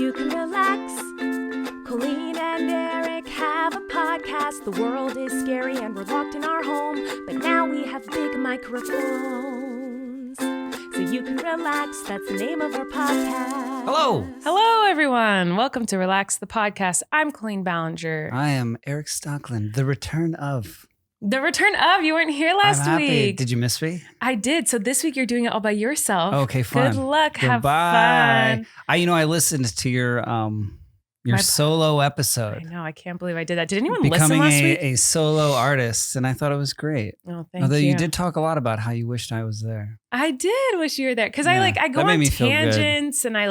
you can relax. Colleen and Erik have a podcast. The world is scary and we're locked in our home, but now we have big microphones, so you can relax. That's the name of our podcast. Hello, everyone. Welcome to Relax the Podcast. I'm Colleen Ballinger. I am Erik Stockland. The return of. You weren't here last I'm happy. week. Did you miss me? I did. So this week you're doing it all by yourself. Okay, fun. Good luck. Goodbye. Have fun. I listened to your solo episode. I know. I can't believe I did that. Did anyone Becoming listen last week? a solo artist, and I thought it was great. Oh, thank Although you. you did talk a lot about how you wished I was there. I did wish you were there because Yeah, I go that made on me feel good. tangents and I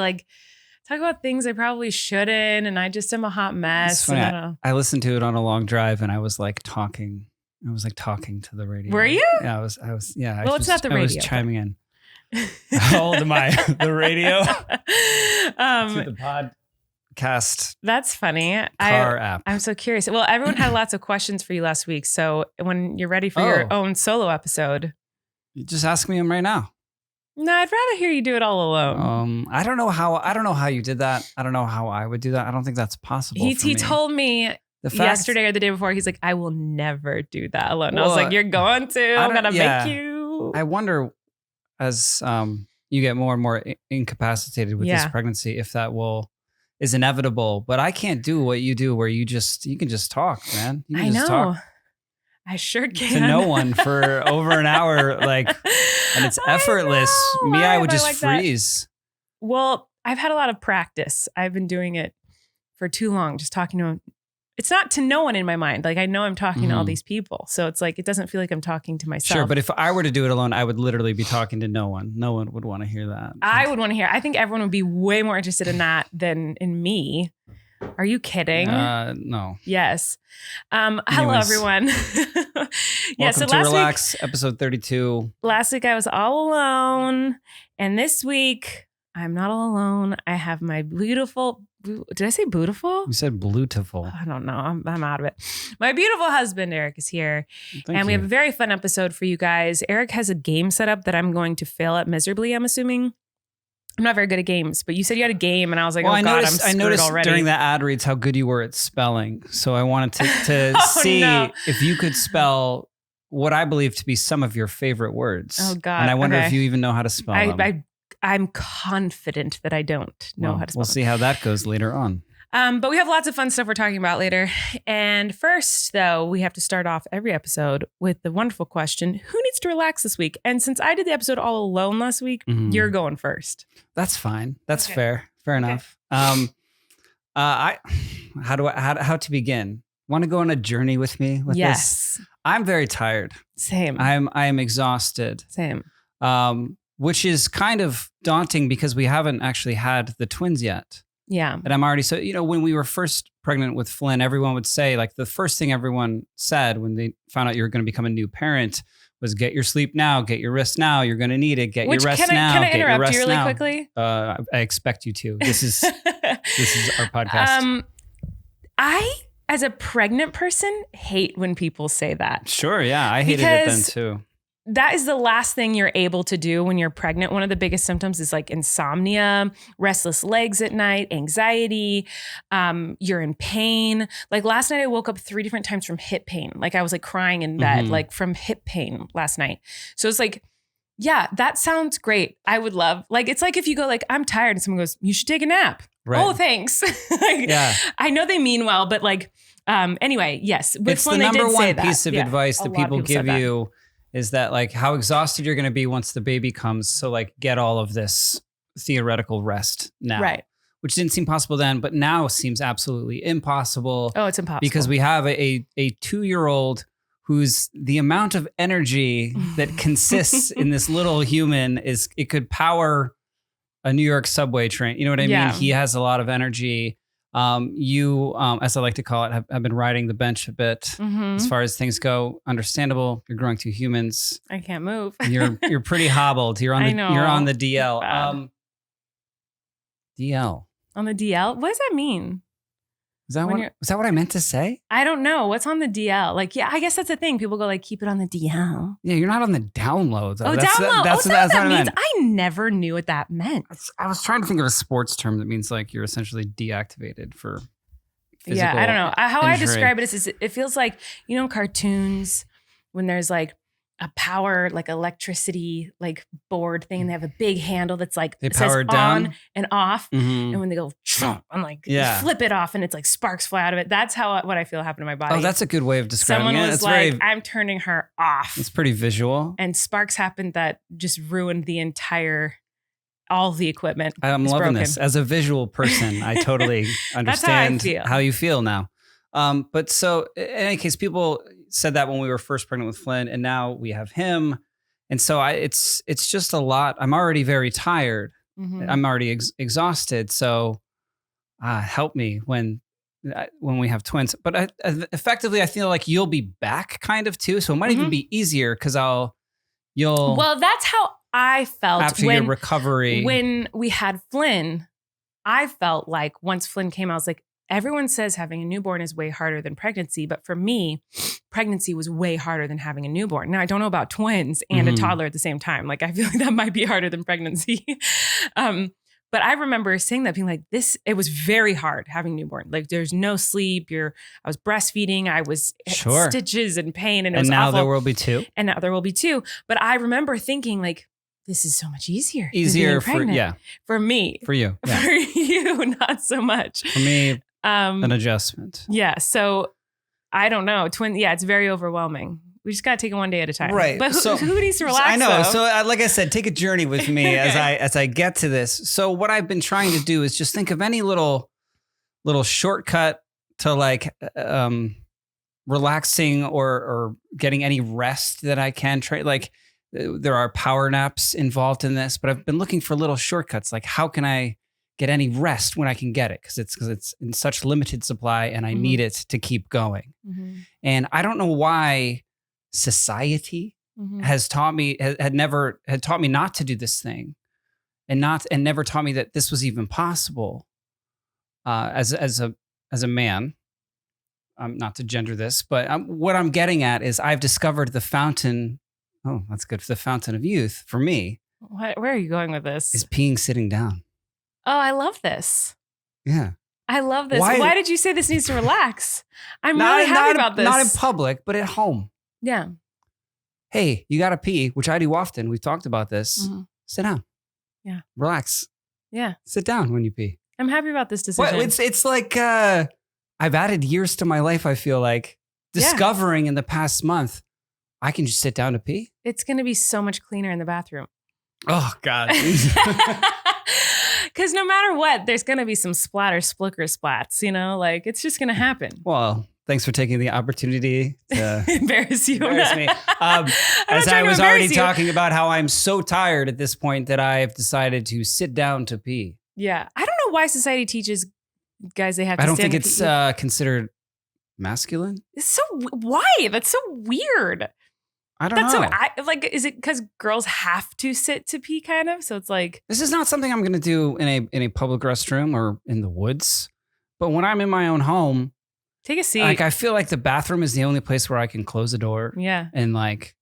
talk about things I probably shouldn't, and I just am a hot mess. It's funny, And I don't know. I listened to it on a long drive, and I was talking. I was talking to the radio. Were you? Yeah, I was. Yeah. Well, it's not the I was radio, chiming in. How old am I? The radio? To the podcast That's funny. car app. I'm so curious. Well, everyone had lots of questions for you last week. So when you're ready for your own solo episode. You just ask me them right now. No, I'd rather hear you do it all alone. I don't know how you did that. I don't know how I would do that. I don't think that's possible. He told me yesterday or the day before, he's like, I will never do that alone. And I was like, you're going to. I'm going to make you. I wonder as you get more and more incapacitated with this pregnancy, if that is inevitable. But I can't do what you do where you can just talk, man. You can I just know. talk I sure can. to no one for over an hour, and it's effortless. I would just freeze. Well, I've had a lot of practice. I've been doing it for too long, just talking to him. It's not to no one in my mind. I know I'm talking to all these people. So it's it doesn't feel like I'm talking to myself. Sure, but if I were to do it alone, I would literally be talking to no one. No one would want to hear that. I would want to hear. I think everyone would be way more interested in that than in me. Are you kidding? No. Yes. Hello, everyone. Welcome to Relax, episode 32. Last week I was all alone. And this week I'm not all alone. I have my beautiful... Did I say beautiful? You said beautiful. I don't know. I'm out of it. My beautiful husband, Erik, is here. Thank you. We have a very fun episode for you guys. Erik has a game set up that I'm going to fail at miserably, I'm assuming. I'm not very good at games, but you said you had a game, and I was like, I'm screwed I noticed already. During the ad reads how good you were at spelling. So I wanted to see if you could spell what I believe to be some of your favorite words. Oh, God. And I wonder if you even know how to spell them. I'm confident that I don't know how to spell We'll see how that goes later on. But we have lots of fun stuff we're talking about later. And first, though, we have to start off every episode with the wonderful question, who needs to relax this week? And since I did the episode all alone last week, you're going first. That's fine. That's fair. Fair enough. How to begin? Want to go on a journey with me with this? I'm very tired. Same. I am exhausted. Same. Which is kind of daunting because we haven't actually had the twins yet. Yeah. And I'm already, when we were first pregnant with Flynn, everyone would say, the first thing everyone said when they found out you were going to become a new parent was get your sleep now, get your rest now, you're going to need it, get your rest now. Can I interrupt you really quickly? I expect you to. This is our podcast. I, as a pregnant person, hate when people say that. Sure, yeah. I hated it then too. That is the last thing you're able to do when you're pregnant. One of the biggest symptoms is insomnia, restless legs at night, anxiety. You're in pain. Last night I woke up 3 different times from hip pain. I was crying in bed, from hip pain last night. So it's that sounds great. I would love, it's if you go I'm tired and someone goes, you should take a nap. Right. Oh, thanks. Yeah. I know they mean well, but anyway, yes. It's the number one piece of advice that people give you. Is that how exhausted you're going to be once the baby comes. So get all of this theoretical rest now. Right. Which didn't seem possible then, but now seems absolutely impossible. Oh, it's impossible. Because we have a 2-year-old whose the amount of energy that consists in this little human it could power a New York subway train. You know what I mean? He has a lot of energy. You, as I like to call it, have been riding the bench a bit as far as things go. Understandable. You're growing 2 humans. I can't move. You're pretty hobbled. You're on the DL. DL. On the DL? What does that mean? Is that what I meant to say? I don't know. What's on the DL? Like, yeah, I guess that's the thing. People go like, keep it on the DL. Yeah, you're not on the down low, though. Oh, download. That's what that means. I never knew what that meant. I was trying to think of a sports term that means like you're essentially deactivated for physical I don't know. How injury. I describe it is it feels like, in cartoons when there's like a power, like electricity, like board thing, and they have a big handle that's like they power it down on and off. Mm-hmm. And when they go, I'm like, flip it off and it's like sparks fly out of it. That's what I feel happened to my body. Oh, that's a good way of describing Someone it. was like, I'm turning her off. It's pretty visual. And sparks happened that just ruined all the equipment. I'm loving this. As a visual person, I totally understand how you feel now. But so in any case, people said that when we were first pregnant with Flynn, and now we have him. And so it's just a lot. I'm already very tired. Mm-hmm. I'm already exhausted. So help me when we have twins. But effectively, I feel like you'll be back kind of too. So it might even be easier because you'll. Well, that's how I felt after your recovery. When we had Flynn, I felt like once Flynn came, I was like, everyone says having a newborn is way harder than pregnancy. But for me, pregnancy was way harder than having a newborn. Now, I don't know about twins and a toddler at the same time. Like, I feel like that might be harder than pregnancy. But I remember saying that, being like, it was very hard having a newborn. Like, there's no sleep. I was breastfeeding. I was stitches and pain. And it was now awful. There will be two. And now there will be two. But I remember thinking like, this is so much easier. For me. For you. Yeah. For you, not so much. For me, an adjustment. Yeah. So I don't know. It's very overwhelming. We just got to take it one day at a time. Right. But who needs to relax? I know. Though? So like I said, take a journey with me as I get to this. So what I've been trying to do is just think of any little shortcut to like relaxing or getting any rest that I can try. Like there are power naps involved in this, but I've been looking for little shortcuts. Like how can I get any rest when I can get it? Because it's in such limited supply and I need it to keep going. Mm-hmm. And I don't know why society has taught me had taught me not to do this thing, and never taught me that this was even possible. As a man, not to gender this, but what I'm getting at is I've discovered the fountain. Oh, that's good. The fountain of youth for me. Where are you going with this? Is peeing sitting down. Oh, I love this. Yeah. I love this. Why did you say this needs to relax? I'm really happy about this. Not in public, but at home. Yeah. Hey, you got to pee, which I do often. We've talked about this. Mm-hmm. Sit down. Yeah. Relax. Yeah. Sit down when you pee. I'm happy about this decision. Well, it's like I've added years to my life, I feel like. Discovering in the past month, I can just sit down to pee. It's going to be so much cleaner in the bathroom. Oh, God. Because no matter what, there's going to be some splats, like it's just going to happen. Well, thanks for taking the opportunity to embarrass me. As I was already talking about how I'm so tired at this point that I've decided to sit down to pee. Yeah. I don't know why society teaches guys they have to I don't stand think it's considered masculine. It's so, why? That's so weird. I don't know. Is it because girls have to sit to pee kind of? So it's like. This is not something I'm going to do in a public restroom or in the woods. But when I'm in my own home. Take a seat. Like I feel like the bathroom is the only place where I can close the door. Yeah. And like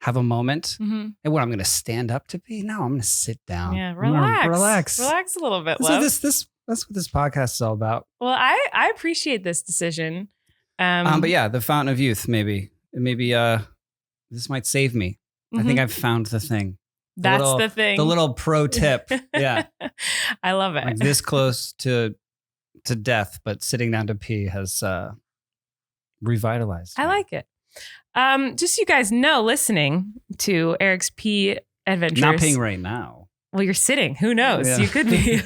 have a moment. Mm-hmm. And when I'm going to stand up to pee, no, I'm going to sit down. Yeah, relax. Relax a little bit, love. So that's what this podcast is all about. Well, I appreciate this decision. But yeah, the fountain of youth, maybe this might save me. Mm-hmm. I think I've found the thing. That's the thing. The little pro tip. Yeah. I love it. Like this close to death, but sitting down to pee has revitalized me. I like it. Just so you guys know, listening to Erik's pee adventures. Not peeing right now. Well, you're sitting. Who knows? Yeah. You could be.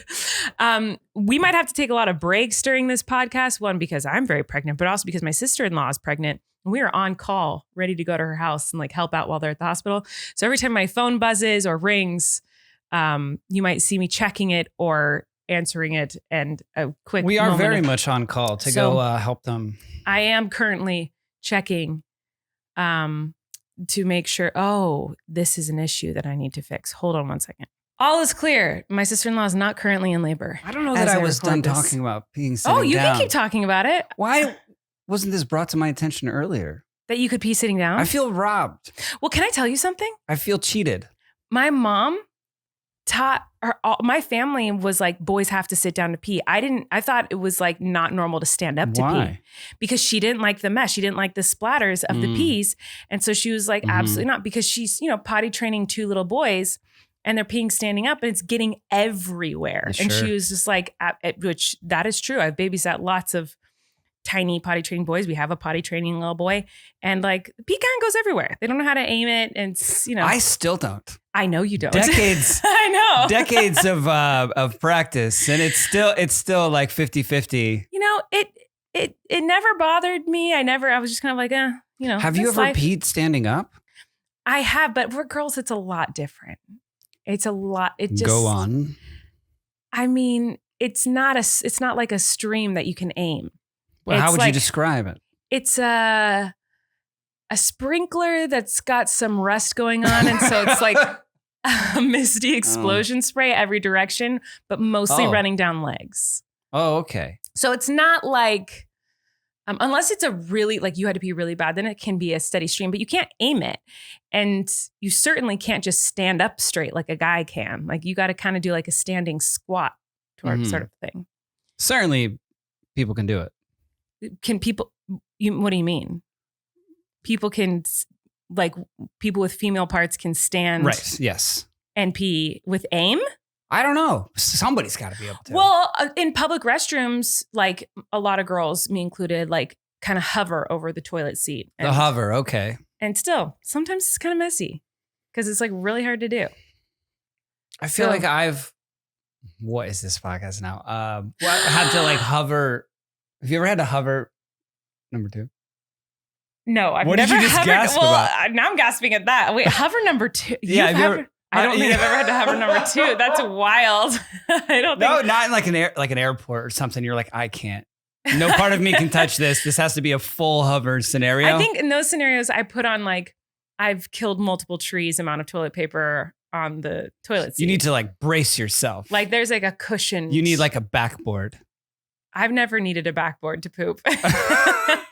We might have to take a lot of breaks during this podcast. One, because I'm very pregnant, but also because my sister-in-law is pregnant. And we are on call, ready to go to her house and like help out while they're at the hospital. So every time my phone buzzes or rings, you might see me checking it or answering it. And a quick We are very much on call to go help them. I am currently checking to make sure, this is an issue that I need to fix. Hold on one second. All is clear. My sister-in-law is not currently in labor. I don't know that I was done talking about peeing sitting down. Oh, you can keep talking about it. Why wasn't this brought to my attention earlier? That you could pee sitting down? I feel robbed. Well, can I tell you something? I feel cheated. My mom taught my family was like, boys have to sit down to pee. I thought it was like not normal to stand up to pee because she didn't like the mess. She didn't like the splatters of the pees. And so she was like, absolutely not, because she's, potty training 2 little boys and they're peeing standing up and it's getting everywhere. Sure. And she was just like, which that is true. I've babysat lots of tiny potty training boys. We have a potty training little boy and like the pee kind goes everywhere. They don't know how to aim it. And I still don't. I know you don't. Decades. I know. Decades of practice. And it's still like 50-50. It never bothered me. I was just kind of like, Have you ever peed standing up? I have, but for girls, it's a lot different. It's a lot. It just go on. I mean, it's not like a stream that you can aim. Well, how would you describe it? It's a sprinkler that's got some rust going on. And so it's like a misty explosion spray every direction, but mostly running down legs. Oh, okay. So it's not like, unless it's a really, like you had to pee really bad, then it can be a steady stream, but you can't aim it. And you certainly can't just stand up straight like a guy can. Like you got to kind of do like a standing squat sort of thing. Certainly people can do it. Can people, what do you mean? People can, like people with female parts can stand. Right, yes. And pee with aim? I don't know. Somebody's got to be able to. Well, in public restrooms, like a lot of girls, me included, like kind of hover over the toilet seat. The hover, okay. And still, sometimes it's kind of messy because it's like really hard to do. I feel like what is this podcast now? I had to like hover. Have you ever had to hover? Number 2? No, I've what never did you just hovered. gasp well, about? Now I'm gasping at that. Wait, hover number 2. Yeah, I don't think I've ever had to hover number 2. That's wild. I don't think. No, not in like an airport or something. You're like, I can't. No part of me can touch this. This has to be a full hover scenario. I think in those scenarios, I put on like, I've killed multiple trees amount of toilet paper on the toilet seat. You need to like brace yourself. Like there's like a cushion. You need like a backboard. I've never needed a backboard to poop. I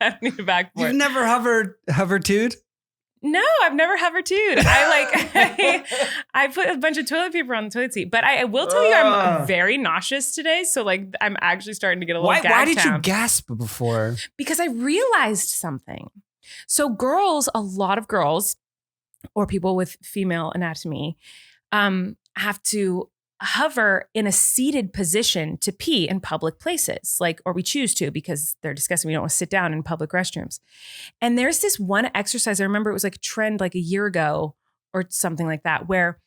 don't need a backboard. You've never hover-toed? No, I've never hover-toed. I put a bunch of toilet paper on the toilet seat, but I will tell you I'm very nauseous today. So like I'm actually starting to get a little Why did you gasp before? Because I realized something. So a lot of girls or people with female anatomy have to hover in a seated position to pee in public places, or we choose to because they're disgusting. We don't want to sit down in public restrooms. And there's this one exercise, I remember it was like a trend like a year ago or something like that, where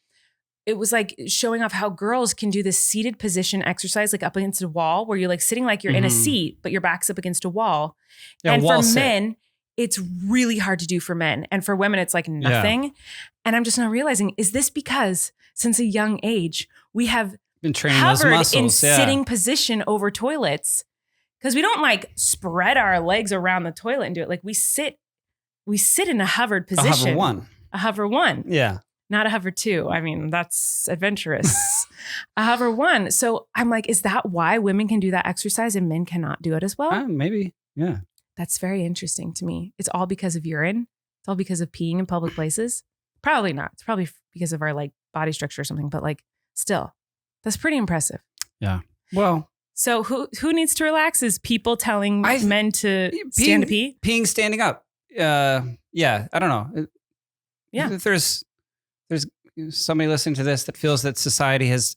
it was like showing off how girls can do this seated position exercise, like up against a wall where you're like sitting like you're in a seat, but your back's up against a wall. Yeah, and wall for sit. men, it's really hard to do for men. And for women, it's like nothing. Yeah. And I'm just not realizing, is this because since a young age, we have been training hovered those muscles, in sitting position over toilets? Because we don't like spread our legs around the toilet and do it. Like we sit in a hovered position. A hover one. Yeah. Not a hover 2. I mean, that's adventurous. A hover 1. So I'm like, is that why women can do that exercise and men cannot do it as well? Maybe. Yeah. That's very interesting to me. It's all because of urine. It's all because of peeing in public places. Probably not. It's probably because of our like body structure or something, but like still, that's pretty impressive. Yeah. Well, so who needs to relax is people telling men to stand to pee? Peeing standing up. Yeah. I don't know. Yeah. If there's somebody listening to this that feels that society has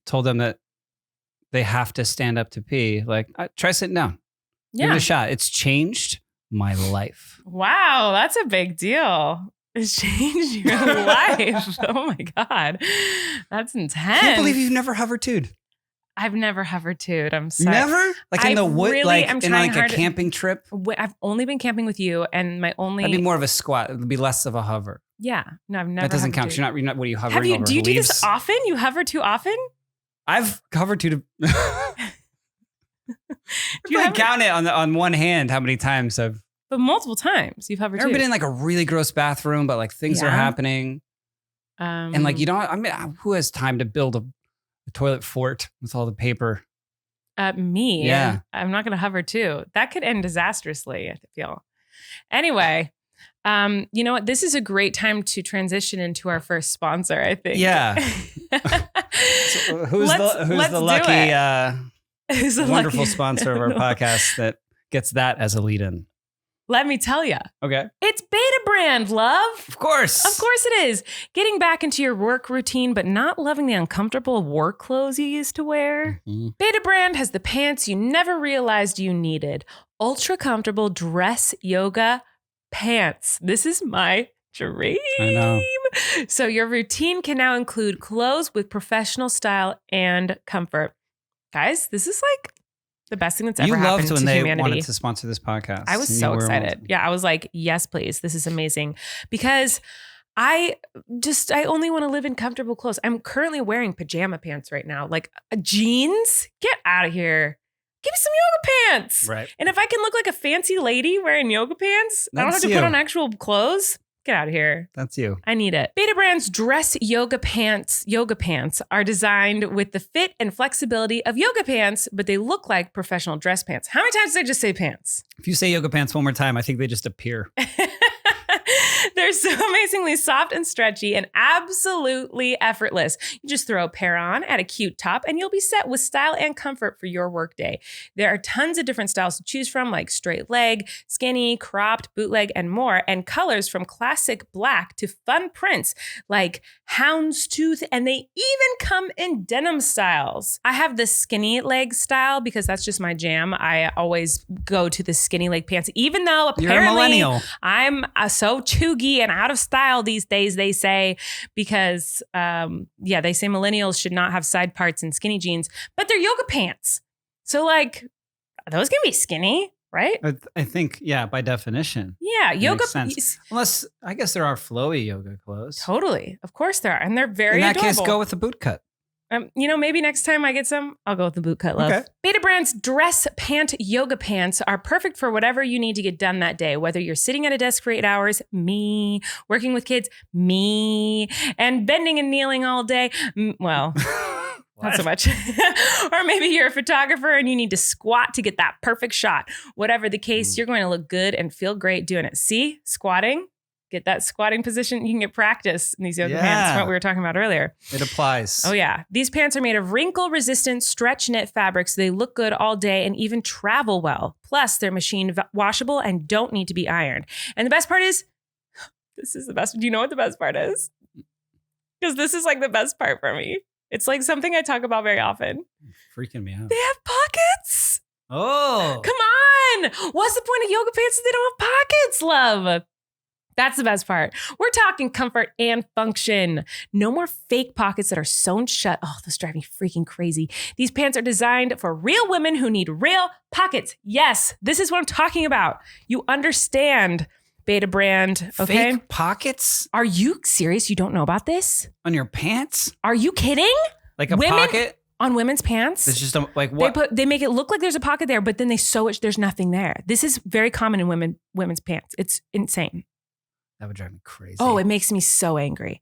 told them that they have to stand up to pee, like try sitting down. Yeah. Give it a shot. It's changed my life. Wow, that's a big deal. It's changed your life. Oh my God. That's intense. I can't believe you've never hover-toed. I've never hover-toed. I'm sorry. Never? Like in the wood, really, like in like a camping trip? I've only been camping with you, and that'd be more of a squat. It'd be less of a hover. Yeah. No, I've never. That doesn't count. You're not, what are you hovering over? Do you do this often? You hover too often? I've hovered to I count it on one hand how many times I've. But multiple times you've hovered. I've been in like a really gross bathroom, but like things are happening. And like, you don't, I mean, who has time to build a toilet fort with all the paper? Me. Yeah. I'm not going to hover too. That could end disastrously, I feel. Anyway, you know what? This is a great time to transition into our first sponsor, I think. Yeah. So who's the wonderful sponsor of our podcast that gets that as a lead-in? Let me tell you. Okay. It's Betabrand, love. Of course. Of course it is. Getting back into your work routine, but not loving the uncomfortable work clothes you used to wear? Mm-hmm. Betabrand has the pants you never realized you needed. Ultra comfortable dress yoga pants. This is my dream. I know. So your routine can now include clothes with professional style and comfort. Guys, this is like the best thing that's ever happened to humanity. You loved when they wanted to sponsor this podcast. I was so excited. Yeah, I was like, yes, please. This is amazing. Because I only want to live in comfortable clothes. I'm currently wearing pajama pants right now. Like jeans? Get out of here. Give me some yoga pants. Right. And if I can look like a fancy lady wearing yoga pants, I don't have to put on actual clothes. Get out of here. That's you. I need it. Betabrand's dress yoga pants are designed with the fit and flexibility of yoga pants, but they look like professional dress pants. How many times did I just say pants? If you say yoga pants one more time, I think they just appear. They're so amazingly soft and stretchy and absolutely effortless. You just throw a pair on, add a cute top, and you'll be set with style and comfort for your workday. There are tons of different styles to choose from, like straight leg, skinny, cropped, bootleg, and more, and colors from classic black to fun prints like houndstooth, and they even come in denim styles. I have the skinny leg style because that's just my jam. I always go to the skinny leg pants, even though apparently you're a millennial. I'm so chuggy and out of style these days, they say, because they say millennials should not have side parts in skinny jeans, but they're yoga pants. So like, those can be skinny, right? I think, yeah, by definition. Yeah, yoga. Unless, I guess there are flowy yoga clothes. Totally. Of course there are. And they're very adorable. In that adorable. case, go with the boot cut. Maybe next time I get some, I'll go with the boot cut, love. Okay. Betabrand's dress pant yoga pants are perfect for whatever you need to get done that day. Whether you're sitting at a desk for 8 hours, me, working with kids, me, and bending and kneeling all day, well, not so much. Or maybe you're a photographer and you need to squat to get that perfect shot. Whatever the case, you're going to look good and feel great doing it. See, squatting. Get that squatting position. You can get practice in these yoga pants, what we were talking about earlier. It applies. Oh, yeah. These pants are made of wrinkle-resistant stretch knit fabric, so they look good all day and even travel well. Plus, they're machine washable and don't need to be ironed. And the best part is, this is the best. Do you know what the best part is? Because this is like the best part for me. It's like something I talk about very often. Freaking me out. They have pockets. Oh. Come on. What's the point of yoga pants if they don't have pockets, love? That's the best part. We're talking comfort and function. No more fake pockets that are sewn shut. Oh, those drive me freaking crazy. These pants are designed for real women who need real pockets. Yes, this is what I'm talking about. You understand, Betabrand, okay? Fake pockets? Are you serious? You don't know about this? On your pants? Are you kidding? Like a pocket? On women's pants? It's just like what? They make it look like there's a pocket there, but then they sew it. There's nothing there. This is very common in women's pants. It's insane. That would drive me crazy. Oh, it makes me so angry.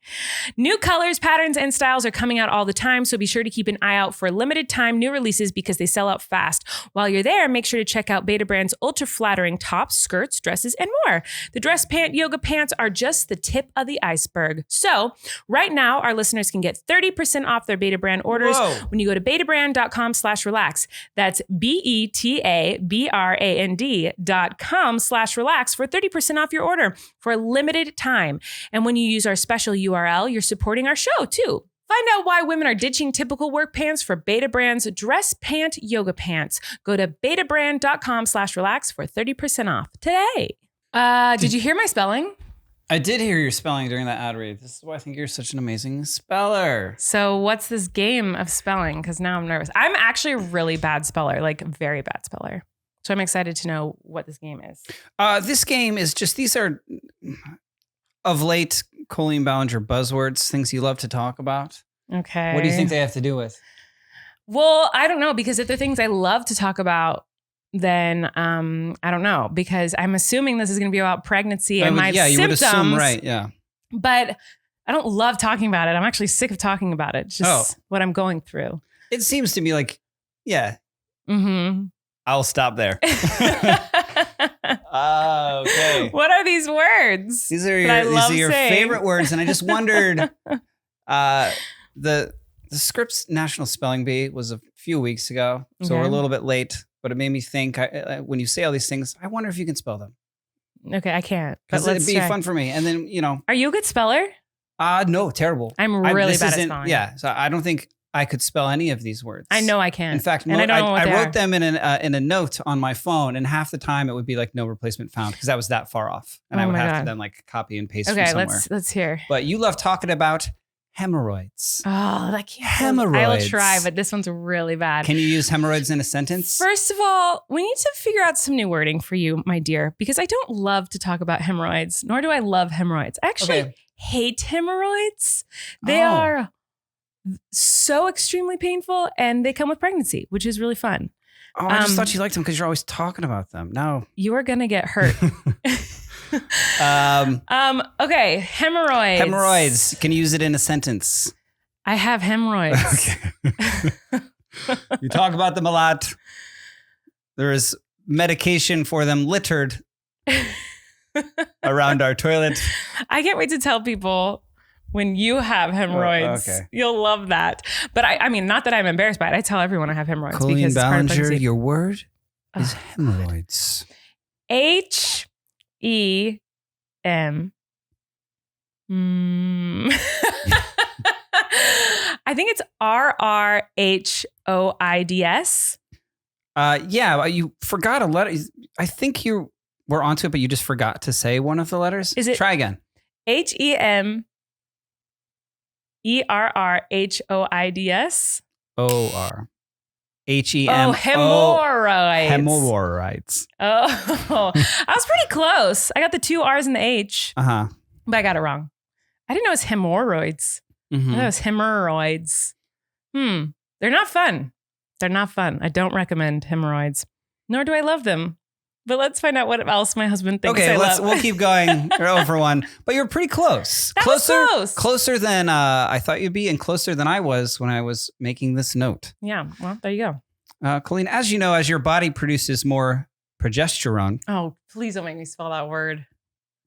New colors, patterns, and styles are coming out all the time, so be sure to keep an eye out for limited time new releases because they sell out fast. While you're there, make sure to check out Betabrand's ultra-flattering tops, skirts, dresses, and more. The dress pant yoga pants are just the tip of the iceberg. So right now, our listeners can get 30% off their Betabrand orders when you go to betabrand.com/relax. That's BETABRAND.com/relax for 30% off your order for a limited time. And when you use our special URL, you're supporting our show too. Find out why women are ditching typical work pants for Betabrand's dress pant yoga pants. Go to betabrand.com/relax for 30% off today. Did you hear my spelling? I did hear your spelling during that ad read. This is why I think you're such an amazing speller. So what's this game of spelling? Because now I'm nervous. I'm actually a really bad speller, like very bad speller. So I'm excited to know what this game is. This game is just, these are of late Colleen Ballinger buzzwords, things you love to talk about. Okay. What do you think they have to do with? Well, I don't know, because if they're things I love to talk about, then I don't know, because I'm assuming this is going to be about pregnancy and my symptoms. You would assume, right? Yeah. But I don't love talking about it. I'm actually sick of talking about it. It's just what I'm going through. It seems to me like, yeah. Mm-hmm. I'll stop there. Okay. What are these words? These are your favorite words. And I just wondered, the Scripps National Spelling Bee was a few weeks ago. So we're a little bit late, but it made me think, when you say all these things, I wonder if you can spell them. Okay, I can't. Because it'd be fun for me. And then, Are you a good speller? No, terrible. I'm really bad at spelling. Yeah, so I don't think I could spell any of these words. I know I can. In fact, I wrote them in a note on my phone, and half the time it would be like no replacement found because I was that far off, and I would have to then like copy and paste from somewhere. Okay, let's hear. But you love talking about hemorrhoids. Oh, that can't. Hemorrhoids. I will try, but this one's really bad. Can you use hemorrhoids in a sentence? First of all, we need to figure out some new wording for you, my dear, because I don't love to talk about hemorrhoids, nor do I love hemorrhoids. I actually hate hemorrhoids. They are so extremely painful, and they come with pregnancy, which is really fun. Oh, I just thought you liked them because you're always talking about them. No. You are gonna get hurt. Okay, hemorrhoids. Hemorrhoids. Can you use it in a sentence? I have hemorrhoids. Okay. You talk about them a lot. There is medication for them littered around our toilet. I can't wait to tell people when you have hemorrhoids. Okay. You'll love that. But I mean, not that I'm embarrassed by it. I tell everyone I have hemorrhoids. Colleen because Ballinger, it's part of pregnancy. your word is hemorrhoids. H-E-M. I think it's R-R-H-O-I-D-S. Yeah, you forgot a letter. I think you were onto it, but you just forgot to say one of the letters. Is it? Try again. H-E-M-E-R-R-H-O-I-D-S. O-R. H-E-M. Oh, hemorrhoids. Hemorrhoids. Oh, I was pretty close. I got the 2 R's and the H, Uh-huh. but I got it wrong. I didn't know it was hemorrhoids. Mm-hmm. I thought it was hemorrhoids. They're not fun. They're not fun. I don't recommend hemorrhoids, nor do I love them. But let's find out what else my husband thinks I love. We'll keep going. You're over one, but you're pretty close. That was close. Closer than I thought you'd be, and closer than I was when I was making this note. Yeah, well, there you go. Colleen, as you know, as your body produces more progesterone. Oh, please don't make me spell that word.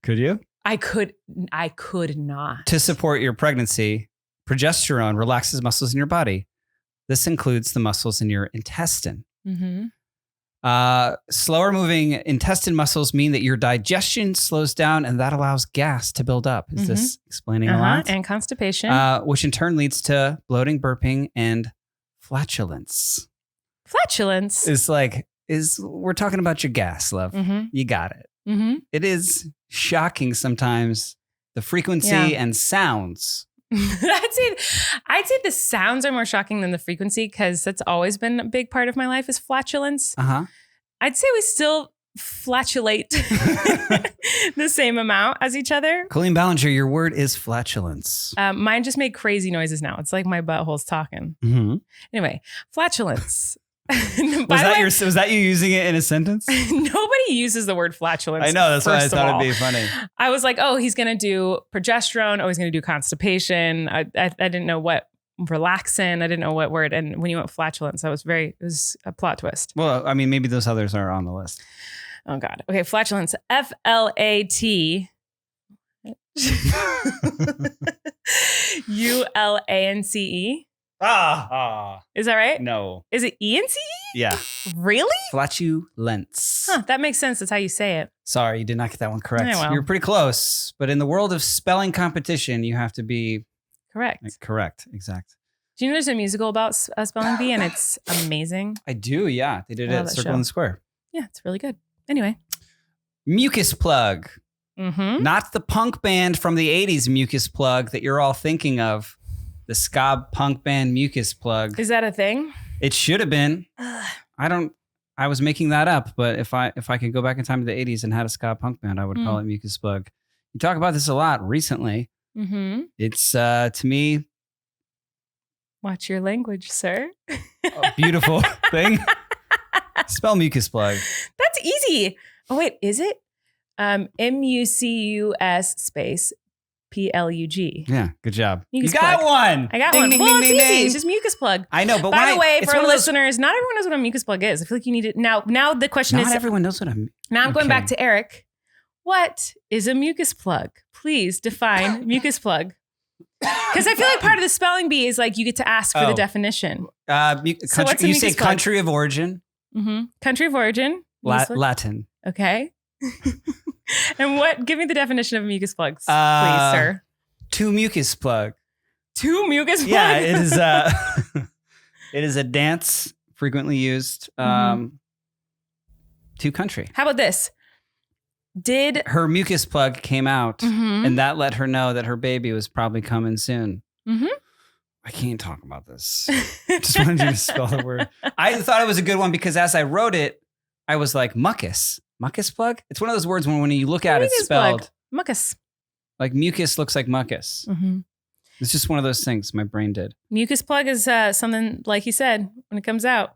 Could you? I could not. To support your pregnancy, progesterone relaxes muscles in your body. This includes the muscles in your intestine. Mm-hmm. Slower moving intestine muscles mean that your digestion slows down, and that allows gas to build up. Is this explaining a lot? And constipation. Which in turn leads to bloating, burping, and flatulence. Flatulence? We're talking about your gas, love. Mm-hmm. You got it. Mm-hmm. It is shocking sometimes, the frequency and sounds. I'd say the sounds are more shocking than the frequency, because that's always been a big part of my life is flatulence. Uh-huh. I'd say we still flatulate the same amount as each other. Colleen Ballinger, your word is flatulence. Mine just make crazy noises now. It's like my butthole's talking. Mm-hmm. Anyway, flatulence. Was that you using it in a sentence? Nobody uses the word flatulence. I know, that's why I thought it'd be funny. I was like, oh, he's going to do progesterone. Oh, he's going to do constipation. I didn't know what relaxin. I didn't know what word. And when you went flatulence, it was a plot twist. Well, I mean, maybe those others are on the list. Oh God. Okay. Flatulence. F-L-A-T. U-L-A-N-C-E. Is that right? No. Is it E-N-C-E? Yeah. Really? Flatulence. Huh, that makes sense. That's how you say it. Sorry, you did not get that one correct. Yeah, well. You're pretty close, but in the world of spelling competition, you have to be correct. Correct. Exact. Do you know there's a musical about spelling bee, and it's amazing? I do, yeah. They did it at Circle in the Square. Yeah, it's really good. Anyway. Mucus Plug. Mm-hmm. Not the punk band from the 80s, Mucus Plug, that you're all thinking of. The ska punk band Mucus Plug. Is that a thing? It should have been. I was making that up, but if I could go back in time to the 80s and had a ska punk band, I would call it Mucus Plug. You talk about this a lot recently. Mm-hmm. It's, to me... Watch your language, sir. A beautiful thing. Spell Mucus Plug. That's easy. Oh, wait, is it? M-U-C-U-S space plug. Yeah, good job. Mucus you got plug. one. I got Ding, one. ding, Well, ding, it's ding, easy. ding. It's just mucus plug. I know, but By the way, it's for one our of those- listeners, not everyone knows what a mucus plug is. I feel like you need it now. Now the question Not is, everyone knows what I'm. now I'm going okay. back to Erik. What is a mucus plug? Please define mucus plug. Because I feel like part of the spelling bee is like you get to ask for the definition. Country, what's a you say mucus plug? country of origin, Country of origin. Mucus plug? Latin. Okay. And what? Give me the definition of mucus plugs, please, sir. To mucus plug. Two mucus plugs. Yeah, it is. It is a dance frequently used to country. How about this? Did Her mucus plug came out, Mhm. and that let her know that her baby was probably coming soon. Mhm. I can't talk about this. Just wanted you to spell the word. I thought it was a good one because as I wrote it, I was like, mucus. Mucus plug? It's one of those words when you look at it Mucus spelled, plug. Mucus. like mucus looks like mucus. It's just one of those things my brain did. Mucus plug is something, like you said, when it comes out,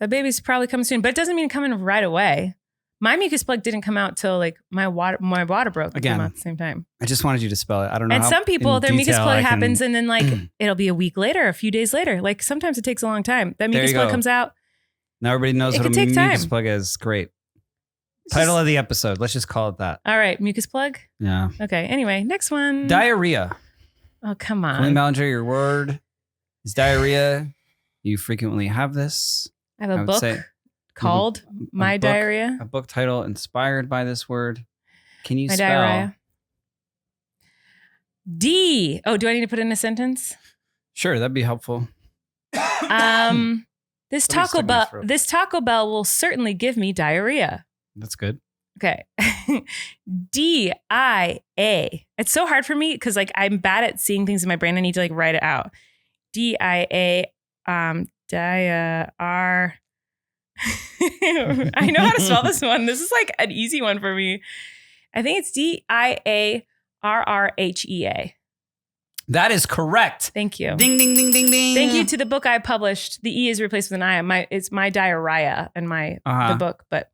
that baby's probably coming soon, but it doesn't mean coming right away. My mucus plug didn't come out till like my water broke. Again. Came out at the same time. I just wanted you to spell it. I don't know. And how some people, in their mucus detail plug I can- happens and then like it'll be a week later, a few days later. Like sometimes it takes a long time. That mucus you plug go. comes out. Now everybody knows It what a can take mucus time. plug is. Great. It's Title just- of the episode. Let's just call it that. All right, mucus plug. Yeah. Okay. Anyway, next one. Diarrhea. Oh, come Colleen on. Ballinger, your word is diarrhea. You frequently have this. I have a would book say called My book. Diarrhea. A book title inspired by this word. Can you My spell? diarrhea. D. Oh, do I need to put in a sentence? Sure, that'd be helpful. This Something Taco stuck in my Bell. throat. This Taco Bell will certainly give me diarrhea. That's good. Okay. D-I-A. It's so hard for me because like I'm bad at seeing things in my brain. I need to like write it out. D-I-A. R. I know how to spell this one. This is like an easy one for me. I think it's D-I-A-R-R-H-E-A. That is correct. Thank you. Ding, ding, ding, ding, ding. Thank you to the book I published. The E is replaced with an I. It's my diarrhea and the book, but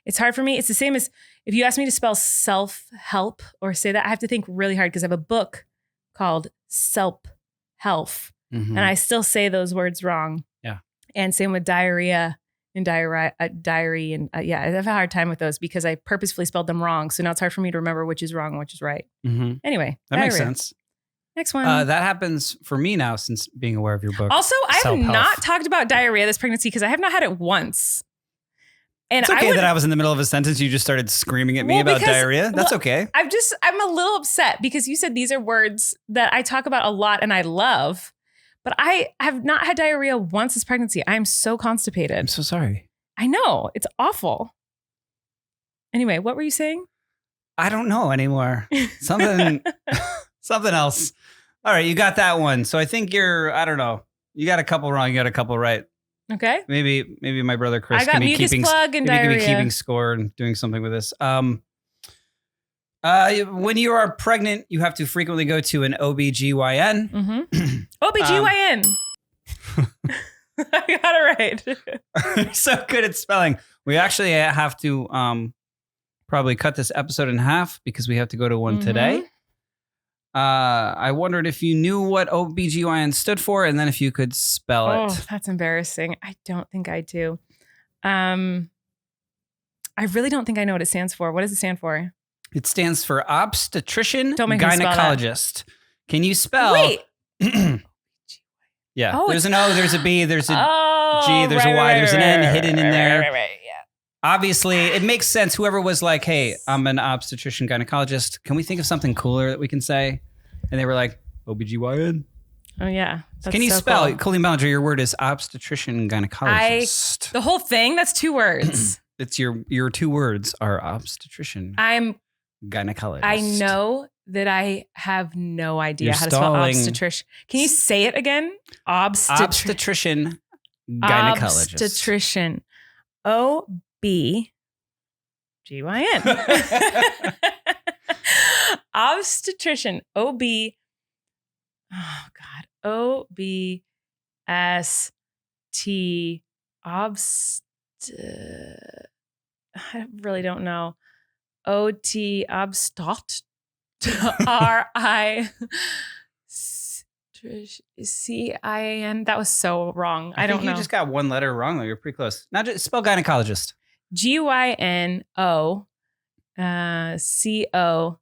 it's hard for me. It's the same as if you ask me to spell self-help or say that, I have to think really hard because I have a book called Self-Help Mhm. and I still say those words wrong. Yeah. And same with diarrhea and diary and yeah, I have a hard time with those because I purposefully spelled them wrong. So now it's hard for me to remember which is wrong and which is right. Mhm. Anyway, That makes diarrhea. sense. Next one. That happens for me now since being aware of your book. Also, I have Self-help. not talked about diarrhea this pregnancy because I have not had it once. And It's okay would- that I was in the middle of a sentence. You just started screaming at me Well, about because- diarrhea. That's well, okay. I'm a little upset because you said these are words that I talk about a lot and I love, but I have not had diarrhea once this pregnancy. I am so I'm constipated. so sorry. I know. It's awful. Anyway, what were you saying? I don't know anymore. Something else. All right, you got that one. So I think I don't know. You got a couple wrong. You got a couple right. Okay. Maybe my brother Chris I got can be mucus keeping plug and maybe can be diarrhea. keeping score and doing something with this. When you are pregnant, you have to frequently go to an OBGYN. Mm-hmm. OBGYN. I got it right. You're so good at spelling. We actually have to probably cut this episode in half because we have to go to one Mhm. today. I wondered if you knew what OBGYN stood for and then if you could spell Oh, it. that's embarrassing. I don't think I do. I really don't think I know what it stands for. What does it stand for? It stands for obstetrician Don't make me spell that. gynecologist. Can you spell? Wait. Yeah. Oh, There's it's- an O, there's a B, there's a Oh, G, there's a Y, there's an N hidden in there. Right, yeah. Obviously, it makes sense. Whoever was like, hey, I'm an obstetrician gynecologist. Can we think of something cooler that we can say? And they were like, OBGYN. Oh, yeah. That's Can you so spell? cool. Colleen Ballinger, your word is obstetrician gynecologist. The whole thing? That's 2 words. It's your 2 words are obstetrician gynecologist. I know that I have no idea You're how to spell stalling. obstetrician. Can you say it again? Obstetrician gynecologist. Obstetrician. OBGYN. Obstetrician. OB. Oh, God. OBST. I really don't know. OT. Obstot. RICIN. That was so wrong. I don't know. You just got one letter wrong, though. You're pretty close. Not just spell gynecologist. GYNO COLOGIST.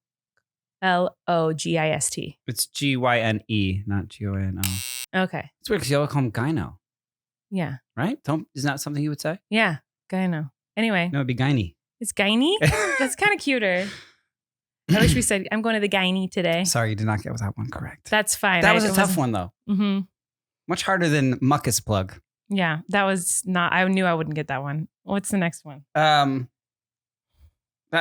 It's GYNE, not GYNO. Okay. It's weird because you all call him gyno, Yeah. right? Isn't that something you would say? Yeah. Gyno. Anyway. No, it'd be gynae. It's gynae? That's kind of cuter. I wish we said, I'm going to the gynae today. Sorry, you did not get that one correct. That's fine. That was a tough one, though. Mm-hmm. Much harder than mucus plug. Yeah, that was not, I knew I wouldn't get that one. What's the next one?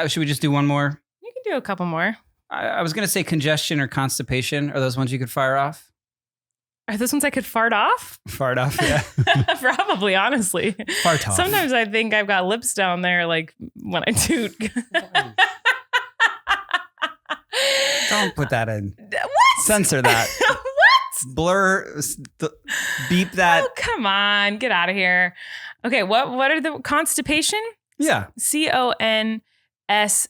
Should we just do one more? You can do a couple more. I was going to say congestion or constipation. Are those ones you could fire off? Are those ones I could fart off? Fart off, yeah. Probably, honestly. Fart off. Sometimes I think I've got lips down there, like when I toot. Don't put that in. What? Censor that. What? Blur, beep that. Oh, come on. Get out of here. Okay, what are the constipation? Yeah. CONS.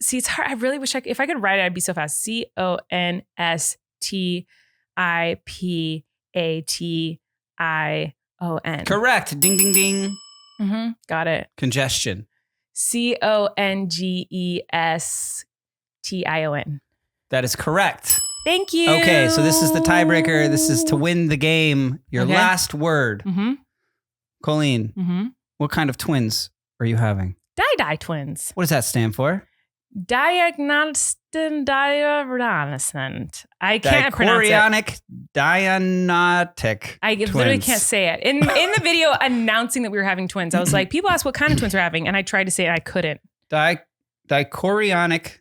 See, it's hard. I really wish if I could write it, I'd be so fast. CONSTIPATION. Correct. Ding, ding, ding. Mm-hmm. Got it. Congestion. CONGESTION. That is correct. Thank you. Okay, so this is the tiebreaker. This is to win the game. Your last word. Mm-hmm. Colleen, what kind of twins are you having? Di twins. What does that stand for? Diagnostic. I can't pronounce it. Dianotic. I literally can't say it. In the video announcing that we were having twins, I was like, people ask what kind of twins we're having, and I tried to say it, I couldn't. Dichorionic.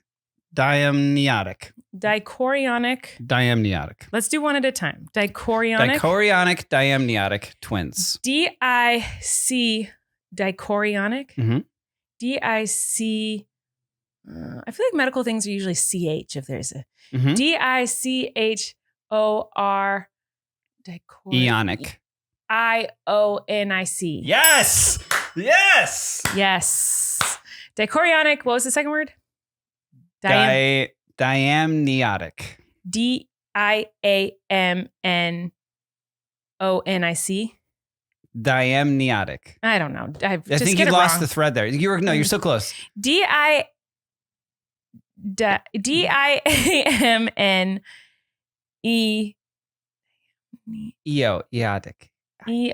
Diamniotic. Dichorionic. Let's do one at a time. Dichorionic. Dichorionic diamniotic twins. DIC. Dichorionic. Mm-hmm. DIC. I feel like medical things are usually CH if there's a mm-hmm. DICHOR. Ionic. IONIC. Yes. Yes. Yes. Dichorionic. What was the second word? Diamniotic. DIAMNONIC. Diamniotic. I don't know. I think you lost the thread there. You're so close. DIAMN Eotic. I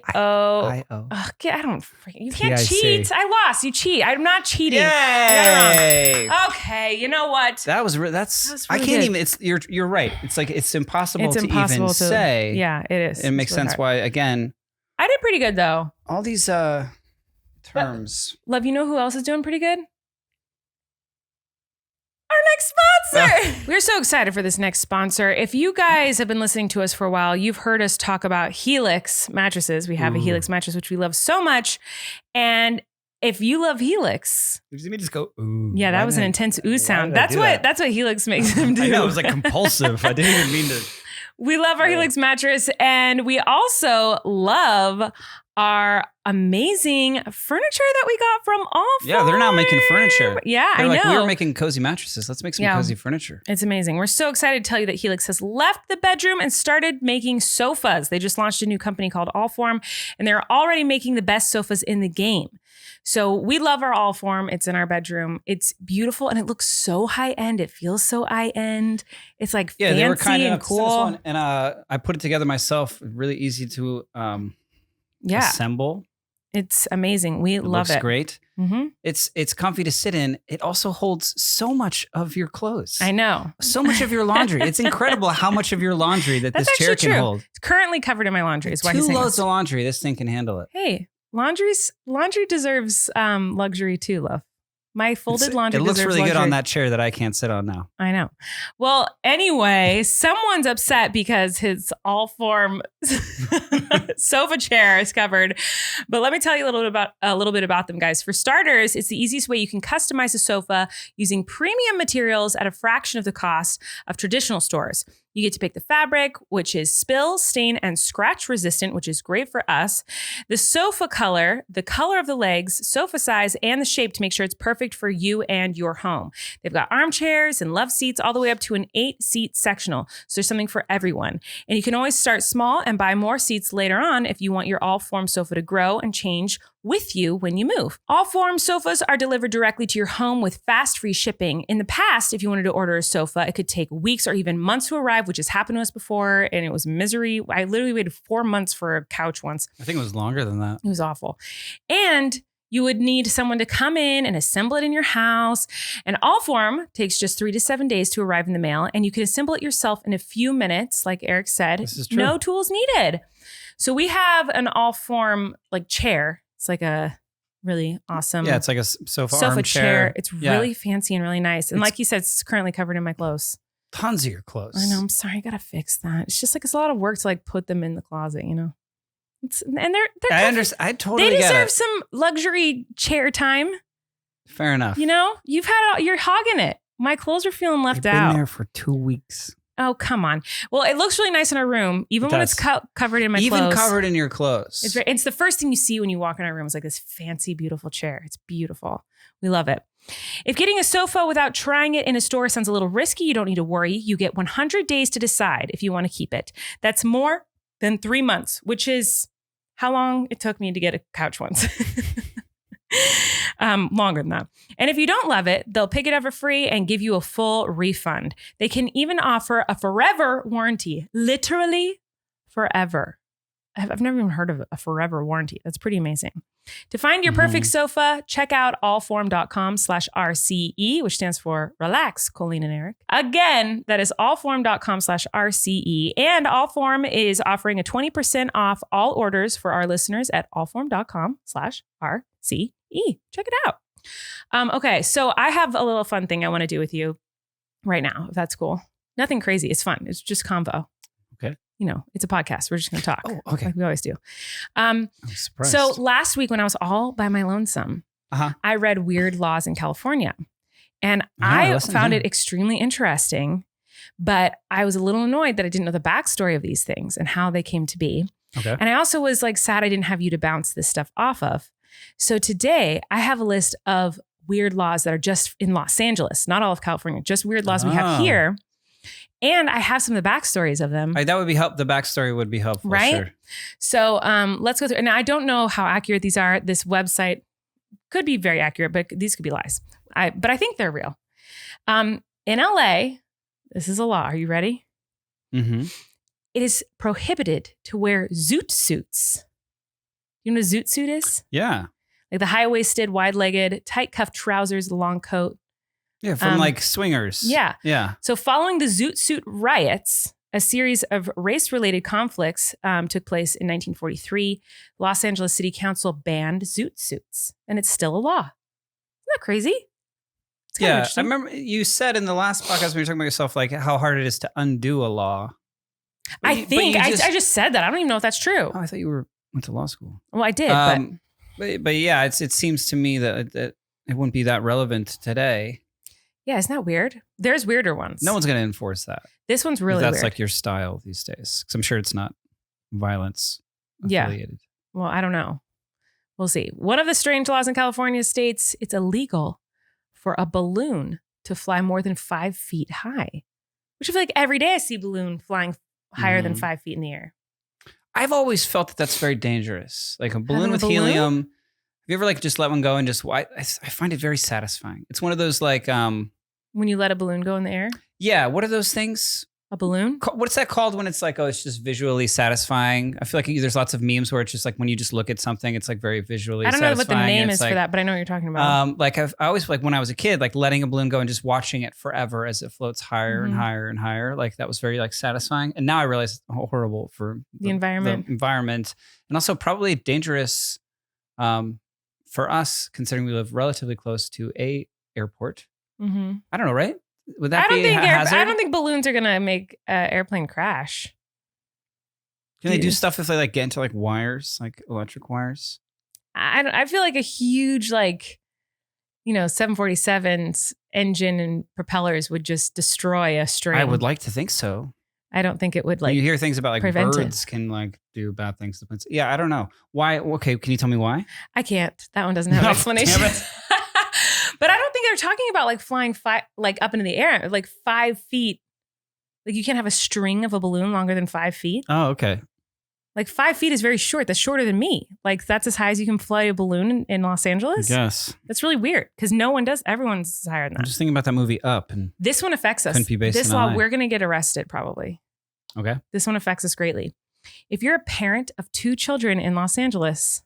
don't. You can't cheat. I lost. You cheat. I'm not cheating. Yay! Okay. You know what? That was really I can't good. even. It's you're right. It's like it's impossible to impossible even say. Yeah, it is. It makes really sense hard. why again. I did pretty good though. All these terms. Love, you know who else is doing pretty good? Our next sponsor. We're so excited for this next sponsor. If you guys have been listening to us for a while, you've heard us talk about Helix mattresses. We have a Helix mattress, which we love so much. And if you love Helix, Did you just go ooh? Yeah, that was an intense ooh sound. That's what Helix makes him do. I know, it was like compulsive. I didn't even mean to. We love our Helix mattress, and we also love our amazing furniture that we got from Allform. Yeah, they're now making furniture. Yeah, They're I like, know. we were making cozy mattresses. Let's make some cozy furniture. It's amazing. We're so excited to tell you that Helix has left the bedroom and started making sofas. They just launched a new company called Allform, and they're already making the best sofas in the game. So we love our Allform. It's in our bedroom. It's beautiful, and it looks so high end. It feels so high end. It's like fancy they were kind and of cool. And I put it together myself. Really easy to assemble. It's amazing. We love it. Looks great. Mm-hmm. It's comfy to sit in. It also holds so much of your clothes. I know. So much of your laundry. It's incredible how much of your laundry that That's this chair actually can true. hold. It's currently covered in my laundry. Is why he's 2 saying loads this. of laundry. This thing can handle it. Hey, laundry deserves luxury too, love. My folded laundry. It looks deserves really good luxury. on that chair that I can't sit on now. I know. Well, anyway, someone's upset because his Allform sofa chair is covered. But let me tell you a little bit about them, guys. For starters, it's the easiest way you can customize a sofa using premium materials at a fraction of the cost of traditional stores. You get to pick the fabric, which is spill, stain, and scratch resistant, which is great for us. The sofa color, the color of the legs, sofa size, and the shape to make sure it's perfect for you and your home. They've got armchairs and love seats all the way up to an 8-seat sectional. So there's something for everyone. And you can always start small and buy more seats later on if you want your all-form sofa to grow and change with you when you move. All form sofas are delivered directly to your home with fast free shipping. In the past, if you wanted to order a sofa, it could take weeks or even months to arrive, which has happened to us before, and it was misery. I literally waited 4 months for a couch once. I think it was longer than that. It was awful. And you would need someone to come in and assemble it in your house. And Allform takes just 3 to 7 days to arrive in the mail, and you can assemble it yourself in a few minutes, like Erik said. This is true. No tools needed. So we have an Allform like chair. It's like a really awesome. Yeah, it's like a sofa chair. It's really fancy and really nice. And like you said, it's currently covered in my clothes. Tons of your clothes. I know. I'm sorry. I got to fix that. It's just like, it's a lot of work to like put them in the closet, you know? And they're I understand. I totally They get deserve it. some luxury chair time. Fair enough. You know, you're hogging it. My clothes are feeling left I've out. been there for 2 weeks. Oh, come on. Well, it looks really nice in our room, even when it's covered in my clothes. Even covered in your clothes. It's the first thing you see when you walk in our room. It's like this fancy, beautiful chair. It's beautiful. We love it. If getting a sofa without trying it in a store sounds a little risky, you don't need to worry. You get 100 days to decide if you want to keep it. That's more than 3 months, which is how long it took me to get a couch once. Longer than that. And if you don't love it, they'll pick it up for free and give you a full refund. They can even offer a forever warranty, literally forever. I've never even heard of a forever warranty. That's pretty amazing. To find your perfect sofa, check out allform.com/RCE, which stands for Relax, Colleen and Erik. Again, that is allform.com/RCE. And Allform is offering a 20% off all orders for our listeners at allform.com/RCE. Check it out. Okay, so I have a little fun thing I want to do with you right now, if that's cool. Nothing crazy. It's fun. It's just convo. Okay. You know, it's a podcast. We're just going to talk. Oh, okay. Like we always do. I'm surprised. So last week when I was all by my lonesome, I read Weird Laws in California. And I found it extremely interesting, but I was a little annoyed that I didn't know the backstory of these things and how they came to be. Okay. And I also was like sad I didn't have you to bounce this stuff off of. So today I have a list of weird laws that are just in Los Angeles, not all of California, just weird laws we have here. And I have some of the backstories of them. That would be help. The backstory would be helpful. Right? Sure. So let's go through. And I don't know how accurate these are. This website could be very accurate, but these could be lies. But I think they're real. In LA, this is a law. Are you ready? Mm-hmm. It is prohibited to wear zoot suits. You know what a zoot suit is? Yeah. Like the high-waisted, wide-legged, tight-cuffed trousers, the long coat. Yeah, from like swingers. Yeah. Yeah. So following the zoot suit riots, a series of race-related conflicts took place in 1943. Los Angeles City Council banned zoot suits, and it's still a law. Isn't that crazy? Yeah, I remember you said in the last podcast when you were talking about yourself, like how hard it is to undo a law. I just said that. I don't even know if that's true. Oh, I thought you went to law school. Well, I did, but yeah, it seems to me that it wouldn't be that relevant today. Yeah, isn't that weird? There's weirder ones. No one's going to enforce that. This one's really weird. That's like your style these days. Because I'm sure it's not violence affiliated. Yeah. Well, I don't know. We'll see. One of the strange laws in California states it's illegal for a balloon to fly more than 5 feet high. Which I feel like every day I see a balloon flying higher than 5 feet in the air. I've always felt that that's very dangerous. Like a balloon with helium. Have you ever like just let one go and just, I find it very satisfying. It's one of those like. When you let a balloon go in the air? Yeah. What are those things? A balloon? What's that called when it's like, oh, it's just visually satisfying? I feel like there's lots of memes where it's just like when you just look at something, it's like very visually satisfying. I don't know what the name is for that, but I know what you're talking about. Like I always like when I was a kid, like letting a balloon go and just watching it forever as it floats higher and higher and higher. Like that was very like satisfying. And now I realize it's horrible for the environment. And also probably dangerous for us, considering we live relatively close to a airport. Mm-hmm. I don't know, right? Would that be a hazard? I don't think balloons are going to make an airplane crash. Can they do stuff if they like get into like wires, like electric wires? I feel like a huge 747's engine and propellers would just destroy a string. I would like to think so. I don't think it would you hear things about like prevent birds can like do bad things to plants. Yeah, I don't know why. Okay, can you tell me why? I can't. That one doesn't have an explanation. But I don't think they're talking about like flying like up into the air, like 5 feet. Like you can't have a string of a balloon longer than 5 feet. Oh, okay. Like 5 feet is very short. That's shorter than me. Like that's as high as you can fly a balloon in Los Angeles. Yes. That's really weird because no one does. Everyone's higher than that. I'm just thinking about that movie Up, and this one affects us. Couldn't be based this in law, LA. we're going to get arrested probably. Okay. This one affects us greatly. If you're a parent of 2 children in Los Angeles,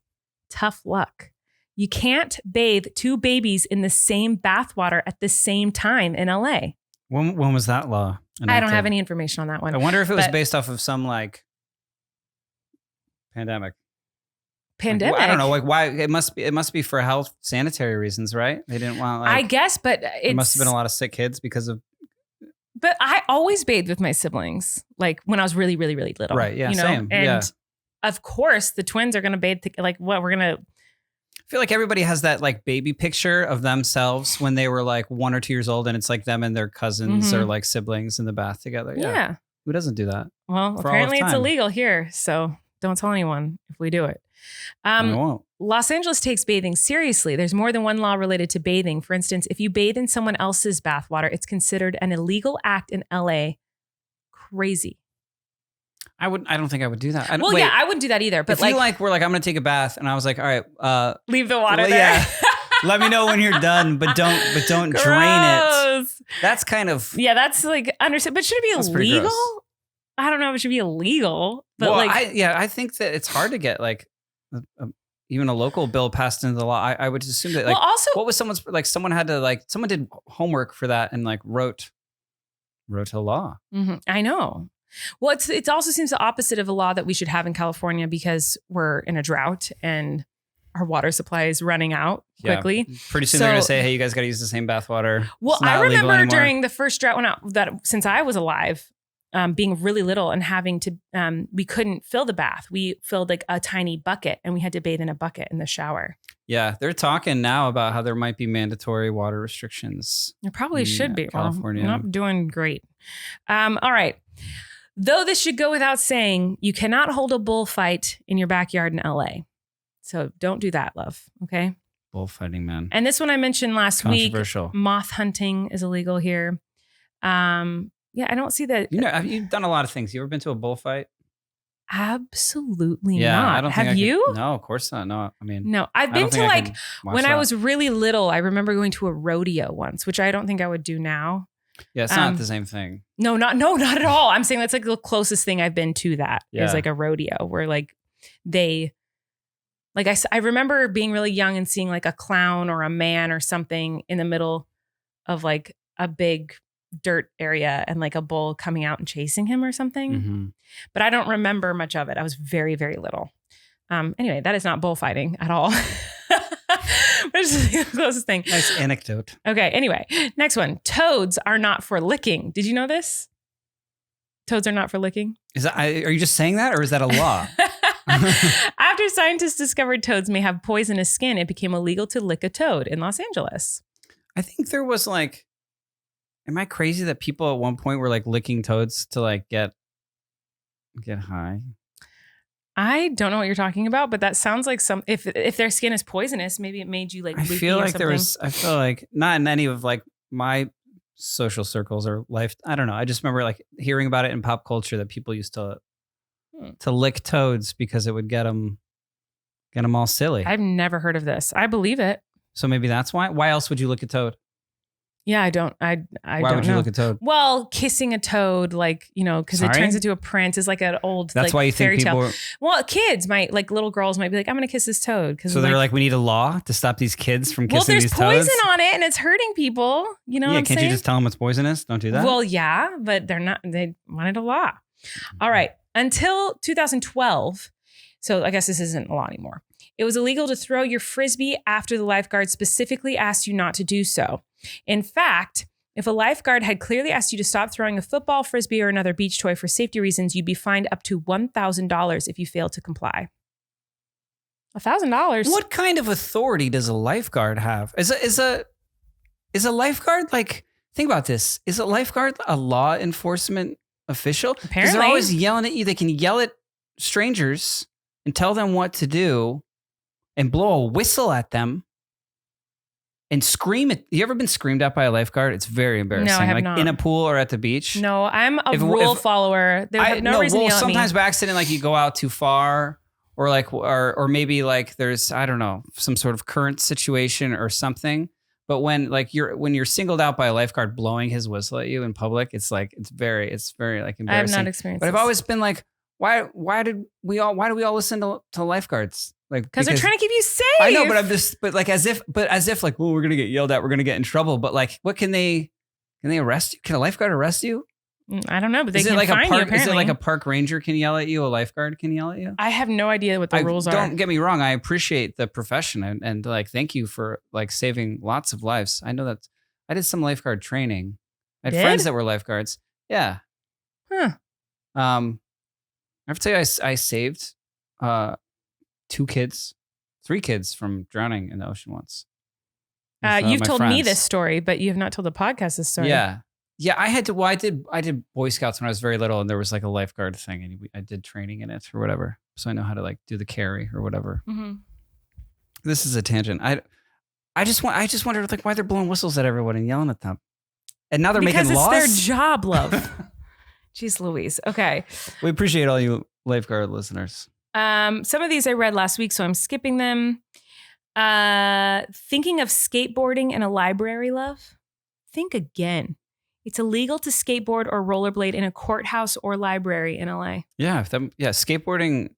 tough luck. You can't bathe 2 babies in the same bathwater at the same time in LA. When was that law enacted? I don't have any information on that one. I wonder if it was based off of some like pandemic. Pandemic? Like, I don't know. Like why it must be for health sanitary reasons, right? They didn't want like, I guess, but there must have been a lot of sick kids because of. But I always bathed with my siblings, like when I was really, really, really little. Right. Yeah. You know? Same. And yeah. of course, the twins are going to bathe. Like what? We're going to. I feel like everybody has that like baby picture of themselves when they were like 1 or 2 years old, and it's like them and their cousins or like siblings in the bath together. Yeah. Who doesn't do that? Well, For apparently all of it's time. illegal here, so don't tell anyone if we do it. I won't. Los Angeles takes bathing seriously. There's more than one law related to bathing. For instance, if you bathe in someone else's bathwater, it's considered an illegal act in LA. Crazy. I don't think I would do that. Well, yeah, I wouldn't do that either. But if you like, we're like, I'm gonna take a bath, and I was like, all right, leave the water there. Yeah. Let me know when you're done, but don't drain it. That's kind of that's like understood. But should it be illegal? I don't know if it should be illegal. But well, like, I think that it's hard to get like even a local bill passed into the law. I would assume that like, well, also, what was someone's like? Someone had to like someone did homework for that and like wrote a law. I know. Well, it also seems the opposite of a law that we should have in California because we're in a drought and our water supply is running out quickly. Yeah. Pretty soon they're going to say, hey, you guys got to use the same bathwater. Well, I remember during the first drought since I was alive, being really little and having to, we couldn't fill the bath. We filled like a tiny bucket and we had to bathe in a bucket in the shower. Yeah. They're talking now about how there might be mandatory water restrictions. There probably should be. California. Well, not doing great. All right. Though this should go without saying, you cannot hold a bullfight in your backyard in LA. So don't do that, love. Okay. Bullfighting, man. And this one I mentioned last week. Controversial. Moth hunting is illegal here. Yeah, I don't see that. You know, you've done a lot of things. You ever been to a bullfight? Absolutely Yeah, not. I don't Have think you? No, of course not. No, I mean, no. I've been to like when I was really little. I remember going to a rodeo once, which I don't think I would do now. Yeah, it's not the same thing. No, not at all. I'm saying that's like the closest thing I've been to that is like a rodeo where like they, like I remember being really young and seeing like a clown or a man or something in the middle of like a big dirt area and like a bull coming out and chasing him or something. Mm-hmm. But I don't remember much of it. I was very, very little. Anyway, that is not bullfighting at all. Which is the closest thing. Nice anecdote. Okay, anyway, next one. Toads are not for licking. Did you know this? Toads are not for licking. Are you just saying that or is that a law? After scientists discovered toads may have poisonous skin, it became illegal to lick a toad in Los Angeles. I think there was like, am I crazy that people at one point were like licking toads to like get high? I don't know what you're talking about, but that sounds like if their skin is poisonous, maybe it made you like loopy I feel like or I feel like not in any of like my social circles or life. I don't know. I just remember like hearing about it in pop culture that people used to lick toads because it would get them all silly. I've never heard of this. I believe it. So maybe that's why. Why else would you lick a toad? Yeah, I don't. Why don't would you know. lick a toad? Well, kissing a toad, like, you know, because it turns into a prince is like an old That's like, why you fairy think people tale. Well, kids might, like little girls might be like, I'm going to kiss this toad. So they're like, we need a law to stop these kids from kissing these toads? Well, there's poison on it and it's hurting people. You know what I'm saying? Can't you just tell them it's poisonous? Don't do that. Well, yeah, but they're not. They wanted a law. All right. Until 2012. So I guess this isn't a law anymore. It was illegal to throw your Frisbee after the lifeguard specifically asked you not to do so. In fact, if a lifeguard had clearly asked you to stop throwing a football, Frisbee, or another beach toy for safety reasons, you'd be fined up to $1,000 if you failed to comply. $1,000. What kind of authority does a lifeguard have? Is a lifeguard like, think about this. Is a lifeguard a law enforcement official? Because Apparently. they're always yelling at you. They can yell at strangers and tell them what to do and blow a whistle at them and scream at. You ever been screamed at by a lifeguard? It's very embarrassing. No, I have like not. In a pool or at the beach. No, I'm a rule follower. There's no reason to yell at me. Sometimes by accident, like you go out too far, or like, or maybe like there's, I don't know, some sort of current situation or something. But when you're singled out by a lifeguard blowing his whistle at you in public, it's very like embarrassing. I have not experienced But this. I've always been like, why do we all listen to lifeguards? Like because they're trying to keep you safe. I know, but as if like, well, we're gonna get yelled at, we're gonna get in trouble. But like, what can they arrest you? Can a lifeguard arrest you? I don't know, but they can like fine you, apparently. Is it like a park ranger can yell at you? A lifeguard can yell at you? I have no idea what the rules are. Don't get me wrong. I appreciate the profession and like, thank you for like saving lots of lives. I know that I did some lifeguard training. I had friends that were lifeguards. Yeah. Huh. I have to tell you, I saved 3 kids from drowning in the ocean once. You've told me this story, but you have not told the podcast this story. Yeah, I had to. Well, I did Boy Scouts when I was very little, and there was like a lifeguard thing, and I did training in it or whatever, so I know how to like do the carry or whatever. Mm-hmm. This is a tangent. I just wondered like why they're blowing whistles at everyone and yelling at them, and now they're making laws. Because it's their job, love. Jeez Louise. Okay. We appreciate all you lifeguard listeners. Some of these I read last week, so I'm skipping them. Thinking of skateboarding in a library, love? Think again. It's illegal to skateboard or rollerblade in a courthouse or library in LA. Yeah, skateboarding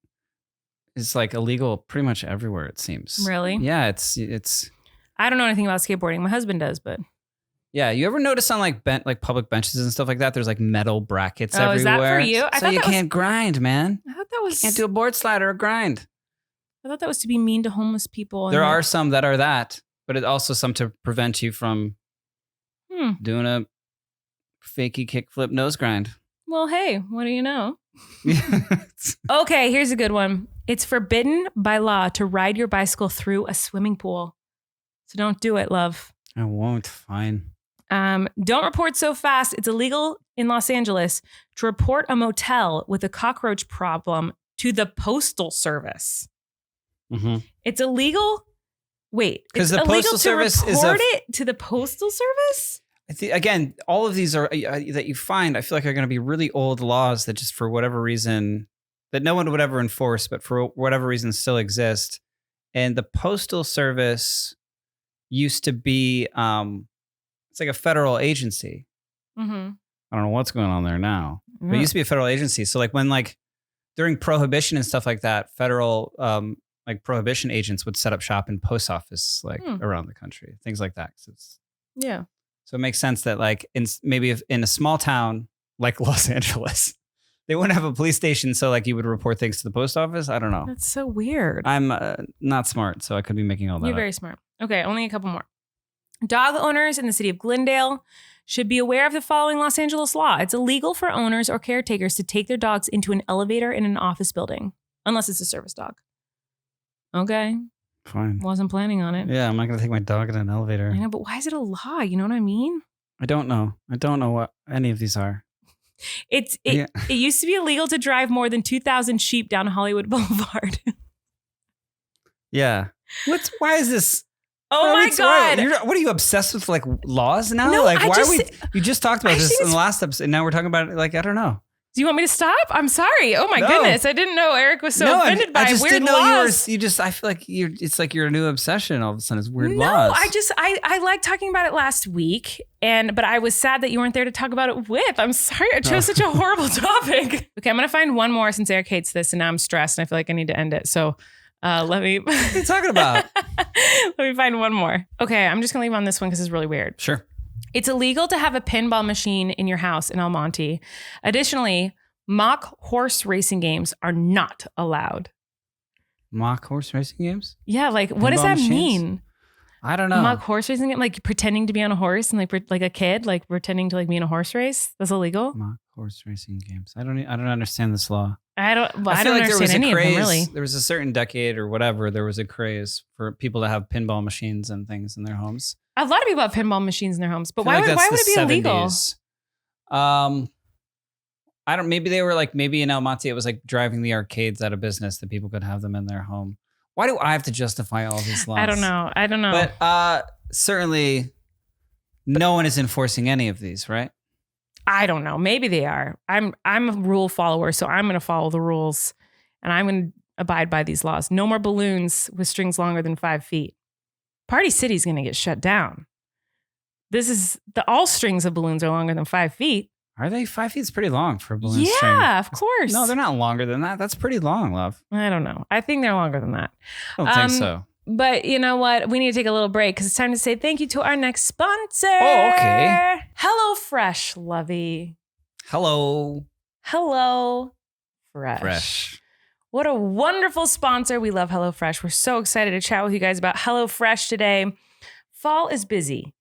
is like illegal pretty much everywhere, it seems. Really? Yeah, it's. I don't know anything about skateboarding. My husband does, but. Yeah, you ever notice on like public benches and stuff like that? There's like metal brackets everywhere. Is that for you? So you can't grind, man. I thought that was. Can't do a board slide or a grind. I thought that was to be mean to homeless people. There are some that are that, but it also some to prevent you from doing a fakey kickflip nose grind. Well, hey, what do you know? Okay, here's a good one. It's forbidden by law to ride your bicycle through a swimming pool. So don't do it, love. I won't. Fine. Don't report so fast. It's illegal in Los Angeles to report a motel with a cockroach problem to the Postal Service. Mm-hmm. It's illegal. Wait, because the Postal Service is report it to the Postal Service? Again, all of these are that you find, I feel like are going to be really old laws that just for whatever reason that no one would ever enforce, but for whatever reason still exist. And the Postal Service used to be, it's like a federal agency. Mm-hmm. I don't know what's going on there now, but it used to be a federal agency. So like when like during Prohibition and stuff like that, federal like Prohibition agents would set up shop in post office like around the country, things like that. Yeah. So it makes sense that like maybe if in a small town like Los Angeles, they wouldn't have a police station. So like you would report things to the post office. I don't know. That's so weird. I'm not smart, so I could be making all that You're very smart. Okay, only a couple more. Dog owners in the city of Glendale should be aware of the following Los Angeles law. It's illegal for owners or caretakers to take their dogs into an elevator in an office building, unless it's a service dog. Okay. Fine. Wasn't planning on it. Yeah, I'm not going to take my dog in an elevator. I know, but why is it a law? You know what I mean? I don't know. I don't know what any of these are. It used to be illegal to drive more than 2,000 sheep down Hollywood Boulevard. Yeah. Why is this? Oh my God. What are you obsessed with like laws now? No, like you just talked about this in the last episode and now we're talking about it like, I don't know. Do you want me to stop? I'm sorry. Oh my goodness. I didn't know Erik was so offended by weird laws. I feel like it's like your new obsession all of a sudden is weird laws. No, I liked talking about it last week, but I was sad that you weren't there to talk about it with. I'm sorry. I chose such a horrible topic. Okay, I'm going to find one more since Erik hates this and now I'm stressed and I feel like I need to end it. So let me... What are you talking about? Let me find one more. Okay, I'm just going to leave on this one because it's really weird. Sure. It's illegal to have a pinball machine in your house in El Monte. Additionally, mock horse racing games are not allowed. Mock horse racing games? Yeah, like what does that mean? I don't know. Mock horse racing game, like pretending to be on a horse and like a kid, like pretending to like be in a horse race. That's illegal. Mock horse racing games. I don't understand this law. I don't understand any of them really. There was a certain decade or whatever. There was a craze for people to have pinball machines and things in their homes. A lot of people have pinball machines in their homes, but why would it be illegal? maybe they were like, maybe in El Monte, it was like driving the arcades out of business that people could have them in their home. Why do I have to justify all these laws? I don't know. But certainly no one is enforcing any of these, right? I don't know. Maybe they are. I'm a rule follower, so I'm going to follow the rules and I'm going to abide by these laws. No more balloons with strings longer than 5 feet. Party City is going to get shut down. All strings of balloons are longer than 5 feet. Are they? 5 feet's pretty long for a balloon string. Yeah, of course. No, they're not longer than that. That's pretty long, love. I don't know. I think they're longer than that. I don't think so. But you know what? We need to take a little break because it's time to say thank you to our next sponsor. Oh, okay. HelloFresh, lovey. Hello. Fresh. What a wonderful sponsor. We love HelloFresh. We're so excited to chat with you guys about HelloFresh today. Fall is busy.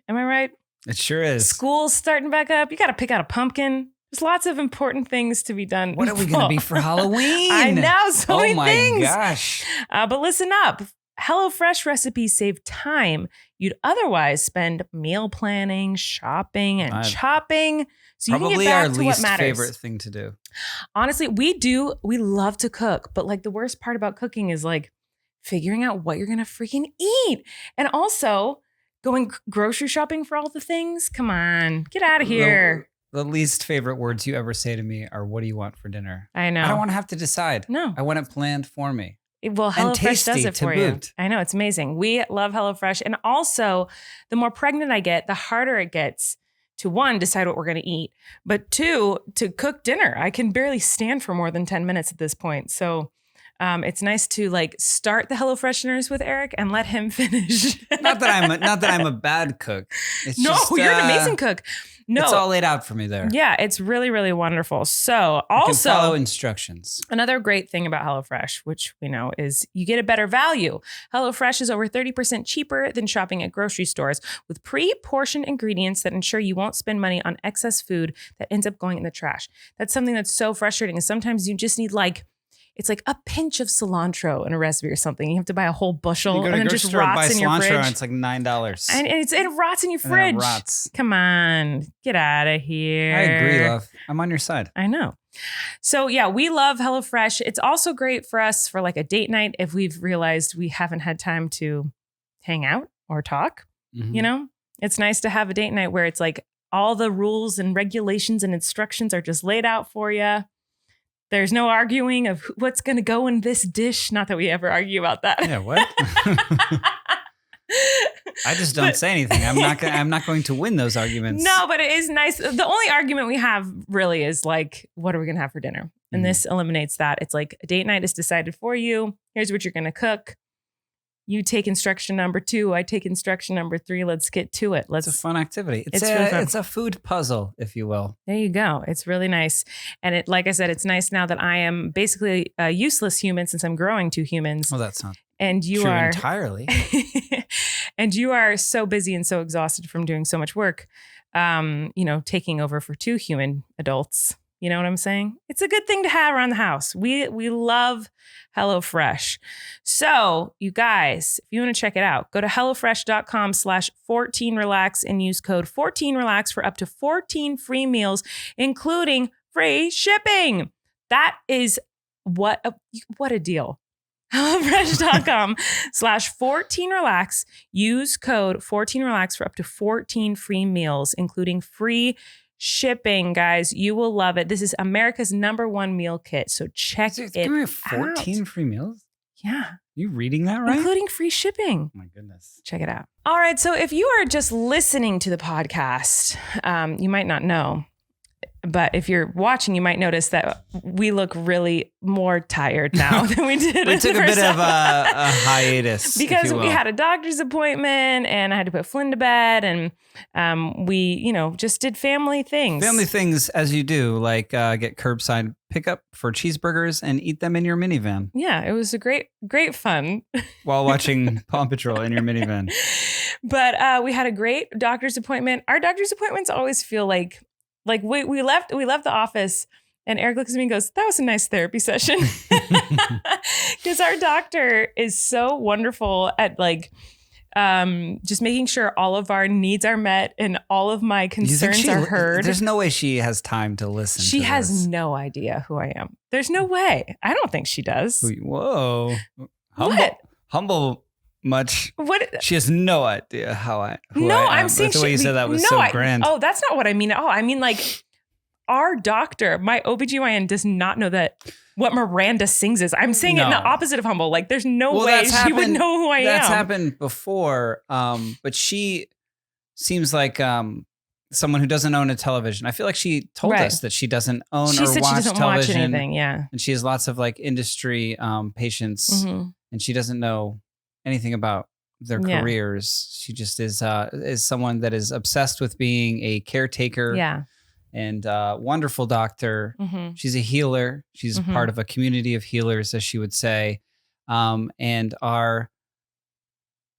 Am I right? It sure is. School's starting back up. You got to pick out a pumpkin. There's lots of important things to be done. What are we going to be for Halloween? I know, so many things. Oh my gosh. But listen up. HelloFresh recipes save time you'd otherwise spend meal planning, shopping, and chopping. So you can get back to what matters. Probably our least favorite thing to do. Honestly, we love to cook, but like the worst part about cooking is like figuring out what you're going to freaking eat. And also going grocery shopping for all the things. Come on, get out of here. The least favorite words you ever say to me are, what do you want for dinner? I know. I don't want to have to decide. No. I want it planned for me. Well, HelloFresh does it for you. I know, it's amazing. We love HelloFresh. And also, the more pregnant I get, the harder it gets to, one, decide what we're going to eat, but two, to cook dinner. I can barely stand for more than 10 minutes at this point. So it's nice to like start the HelloFresh dinners with Erik and let him finish. not that I'm a bad cook. It's you're an amazing cook. No, it's all laid out for me there. Yeah, it's really, really wonderful. So also, you can follow instructions. Another great thing about HelloFresh, which we know, is you get a better value. HelloFresh is over 30% cheaper than shopping at grocery stores with pre-portioned ingredients that ensure you won't spend money on excess food that ends up going in the trash. That's something that's so frustrating. And sometimes you just need it's like a pinch of cilantro in a recipe or something. You have to buy a whole bushel and then just rots in your fridge. And it's like $9. And it rots in your fridge. It rots. Come on, get out of here. I agree, love. I'm on your side. I know. So yeah, we love HelloFresh. It's also great for us for like a date night if we've realized we haven't had time to hang out or talk. Mm-hmm. You know, it's nice to have a date night where it's like all the rules and regulations and instructions are just laid out for you. There's no arguing of what's going to go in this dish. Not that we ever argue about that. Yeah, what? I just don't say anything. I'm not going to win those arguments. No, but it is nice. The only argument we have really is like, what are we going to have for dinner? And this eliminates that. It's like a date night is decided for you. Here's what you're going to cook. You take instruction number 2. I take instruction number 3. Let's get to it. It's a fun activity. It's a food puzzle, if you will. There you go. It's really nice. And like I said, it's nice now that I am basically a useless human since I'm growing 2 humans. Well, that's not true entirely. And you are so busy and so exhausted from doing so much work, taking over for 2 human adults. You know what I'm saying? It's a good thing to have around the house. We love HelloFresh. So you guys, if you want to check it out, go to HelloFresh.com/14relax and use code 14relax for up to 14 free meals, including free shipping. That is what a deal. HelloFresh.com/14relax. Use code 14relax for up to 14 free meals, including free shipping, guys. You will love it. This is America's #1 meal kit. So check it out. 14 free meals? Yeah. You reading that right? Including free shipping. Oh my goodness. Check it out. All right. So if you are just listening to the podcast, you might not know. But if you're watching, you might notice that we look really more tired now than we did. We took a bit of a hiatus because we had a doctor's appointment and I had to put Flynn to bed, and we, just did family things. Family things, as you do, like get curbside pickup for cheeseburgers and eat them in your minivan. Yeah, it was a great fun while watching Paw Patrol in your minivan. But we had a great doctor's appointment. Our doctor's appointments always feel like we left the office and Erik looks at me and goes, that was a nice therapy session. Because our doctor is so wonderful at just making sure all of our needs are met and all of my concerns are heard. There's no way she has time to listen. She has no idea who I am. There's no way. I don't think she does. Whoa. What? Humble much. What? She has no idea who I am. I'm saying the way you said that was so grand. Oh, that's not what I mean at all. I mean, like, our doctor, my OBGYN, does not know that what Miranda sings is. I'm saying it in the opposite of humble. Like, there's no way she would know who I am. That's happened before. But she seems like someone who doesn't own a television. I feel like she told us that she doesn't own or watch television. She said she doesn't watch anything, yeah. And she has lots of like industry patients, and she doesn't know anything about their careers. She just is someone that is obsessed with being a caretaker. Yeah. And wonderful doctor. She's a healer. She's part of a community of healers, as she would say. And our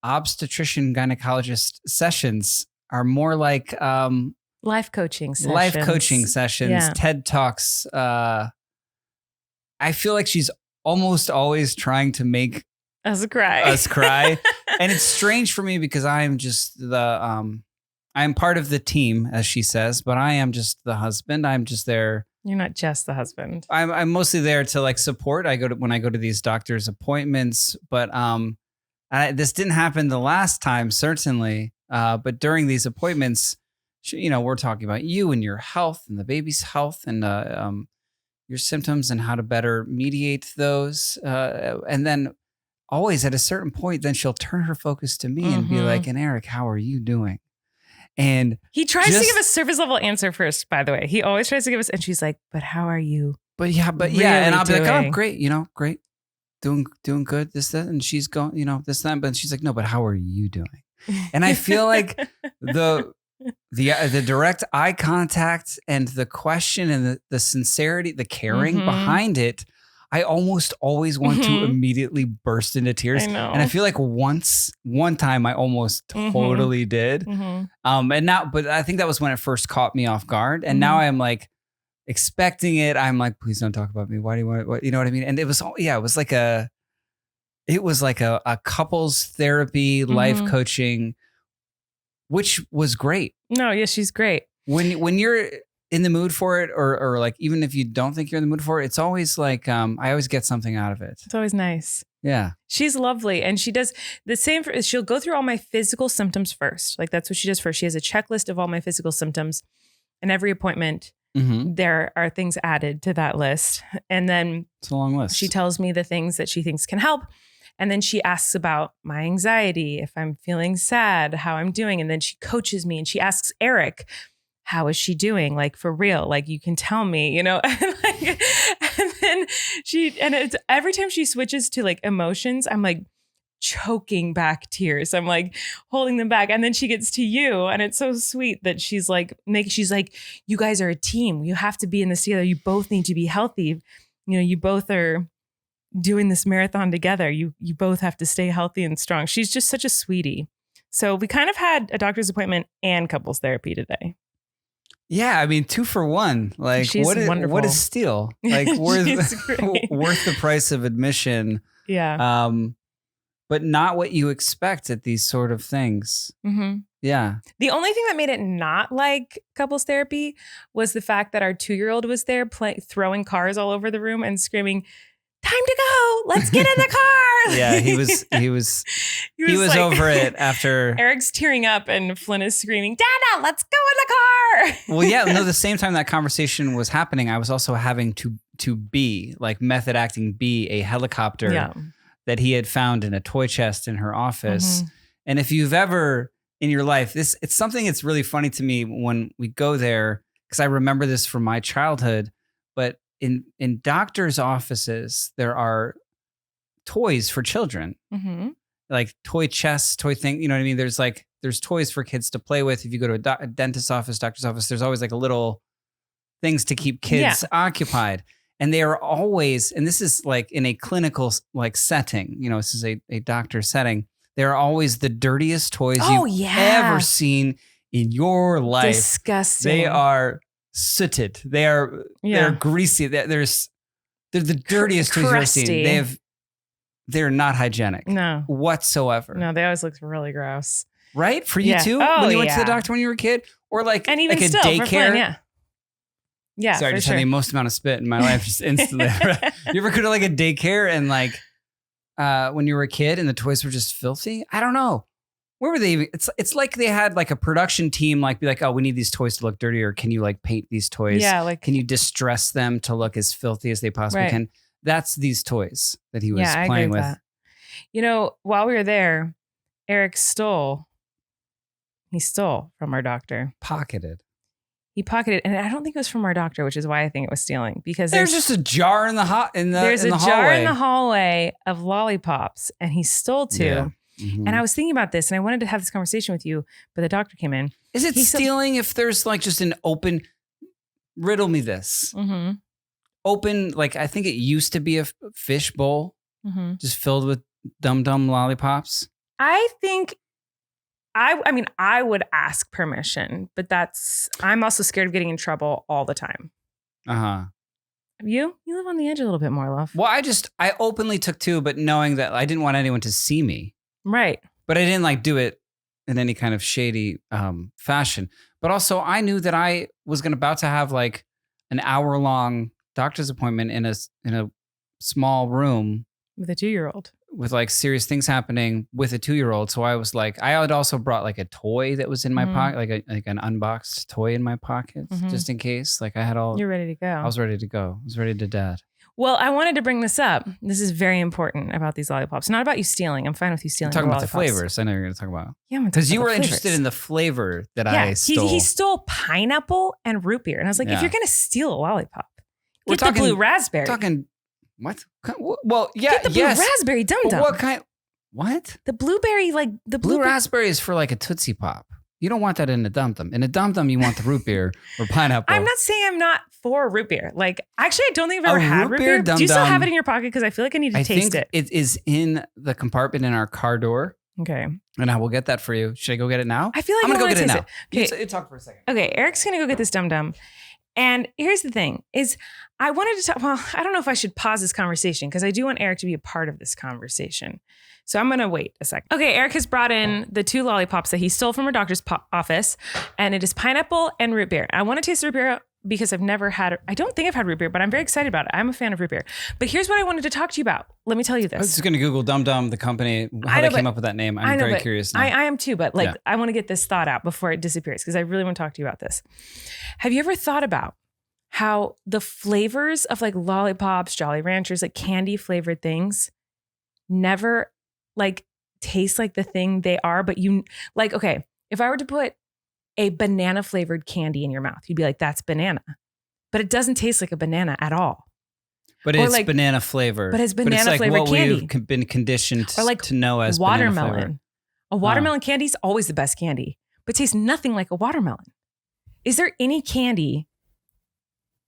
obstetrician gynecologist sessions are more like life coaching sessions. Yeah. TED Talks. I feel like she's almost always trying to make us cry. And it's strange for me because I am just I'm part of the team, as she says, but I am just the husband. I'm just there. You're not just the husband. I'm mostly there to like support. When I go to these doctor's appointments, but this didn't happen the last time, certainly. But during these appointments, we're talking about you and your health and the baby's health and your symptoms and how to better mediate those. And then always at a certain point, then she'll turn her focus to me and be like, "And Erik, how are you doing?" And he tries to give a surface level answer first, by the way. He always tries to give us, and she's like, "But how are you?" Really and I'll be like, "Oh, great, great, doing good, this, that." And she's going, this, that, but she's like, "No, but how are you doing?" And I feel like the direct eye contact and the question and the sincerity, the caring behind it, I almost always want to immediately burst into tears. I know. And I feel like one time I almost totally did. And now, but I think that was when it first caught me off guard. And now I'm like expecting it. I'm like, please don't talk about me. Why do you want what? You know what I mean? And it was like a couples therapy, life coaching, which was great. No, yeah, she's great. When you're in the mood for it, or like even if you don't think you're in the mood for it, it's always like I always get something out of it. It's always nice. Yeah. She's lovely. And she does the same she'll go through all my physical symptoms first. Like that's what she does first. She has a checklist of all my physical symptoms. And every appointment, there are things added to that list. And then it's a long list. She tells me the things that she thinks can help. And then she asks about my anxiety, if I'm feeling sad, how I'm doing. And then she coaches me and she asks Erik, how is she doing? Like for real, like you can tell me, and then it's every time she switches to like emotions, I'm like choking back tears. I'm like holding them back. And then she gets to you. And it's so sweet that she's like, you guys are a team. You have to be in this together. You both need to be healthy. You both are doing this marathon together. You both have to stay healthy and strong. She's just such a sweetie. So we kind of had a doctor's appointment and couples therapy today. Yeah, I mean, 2 for 1. Like, what is steal? Like, worth the price of admission. Yeah. But not what you expect at these sort of things. Yeah. The only thing that made it not like couples therapy was the fact that our 2-year-old was there throwing cars all over the room and screaming, "Time to go! Let's get in the car!" Yeah, he was like, over it after. Erik's tearing up and Flynn is screaming, "Dada, let's go in the car!" Well, yeah, no. The same time that conversation was happening, I was also having to be like method acting, be a helicopter that he had found in a toy chest in her office. And if you've ever in your life, it's something that's really funny to me when we go there because I remember this from my childhood, but. In doctors' offices, there are toys for children, like toy chests, toy thing. You know what I mean? There's toys for kids to play with. If you go to a dentist's office, doctor's office, there's always like a little things to keep kids occupied. And they are always, and this is like in a clinical like setting, this is a doctor setting. They are always the dirtiest toys you've ever seen in your life. Disgusting. They are sooted. They're greasy. They're the dirtiest toys you've ever seen. They have they're not hygienic. No. Whatsoever. No, they always look really gross. Right? For you too? Oh, when you went to the doctor when you were a kid? Or like, and even like still, a daycare? For fun, yeah. Yeah, Sorry, I just had the most amount of spit in my life just instantly. You ever go to like a daycare and like when you were a kid and the toys were just filthy? I don't know. Where were they even? It's like they had like a production team like be like, oh, we need these toys to look dirty, or can you like paint these toys? Yeah, like can you distress them to look as filthy as they possibly can? That's these toys that he was playing with. That. You know, while we were there, Erik stole from our doctor. He pocketed, and I don't think it was from our doctor, which is why I think it was stealing. Because there's just a jar in the there's a jar in the hallway of Lollipops, and he stole 2. Yeah. Mm-hmm. And I was thinking about this, and I wanted to have this conversation with you, but the doctor came in. Is it stealing if there's like just an open? Riddle me this. Mm-hmm. Open, like I think it used to be a fish bowl, just filled with Dum Dum lollipops. I think. I mean, I would ask permission, but I'm also scared of getting in trouble all the time. Uh-huh. You live on the edge a little bit more, love. Well, I openly took 2, but knowing that I didn't want anyone to see me. Right. But I didn't like do it in any kind of shady fashion. But also I knew that I was about to have like an hour-long doctor's appointment in a small room. With a 2-year-old. With like serious things happening with a 2-year-old. So I was like, I had also brought like a toy that was in my pocket, like an unboxed toy in my pocket, just in case. Like I had all. You're ready to go. I was ready to go. I was ready to dad. Well, I wanted to bring this up. This is very important about these lollipops. Not about you stealing. I'm fine with you stealing. I'm talking about the flavors. I know you're going to talk about. Yeah, because you were interested in the flavor that I stole. He stole pineapple and root beer, and I was like, if you're going to steal a lollipop, get the blue raspberry. Talking. What? Well, yeah, get the blue raspberry Dum Dum. What kind? What? The blueberry, like the blue raspberry is for like a Tootsie Pop. You don't want that in a Dum Dum. In a Dum Dum, you want the root beer or pineapple. I'm not saying I'm not for root beer. Like, actually, I don't think I've ever had root beer. Do you still have it in your pocket? Because I feel like I need to taste it. It is in the compartment in our car door. Okay. And I will get that for you. Should I go get it now? I feel like I'm going to go get it now. Okay. Talk for a second. Okay. Erik's going to go get this Dum Dum. And here's the thing is I wanted to talk, well, I don't know if I should pause this conversation because I do want Erik to be a part of this conversation. So I'm going to wait a second. Okay, Erik has brought in the 2 lollipops that he stole from our doctor's office, and it is pineapple and root beer. I want to taste root beer because I don't think I've had root beer, but I'm very excited about it. I'm a fan of root beer. But here's what I wanted to talk to you about. Let me tell you this. I was just going to Google Dum Dum, the company, how they came up with that name. I'm very curious now. I am too, but I want to get this thought out before it disappears because I really want to talk to you about this. Have you ever thought about how the flavors of like lollipops, Jolly Ranchers, like candy flavored things never like taste like the thing they are, but you like, okay, if I were to put a banana flavored candy in your mouth, you'd be like, that's banana, but it doesn't taste like a banana at all. But it's like, banana flavored. But it's banana like flavored candy. We've been conditioned to know as watermelon. A watermelon candy is always the best candy, but tastes nothing like a watermelon. Is there any candy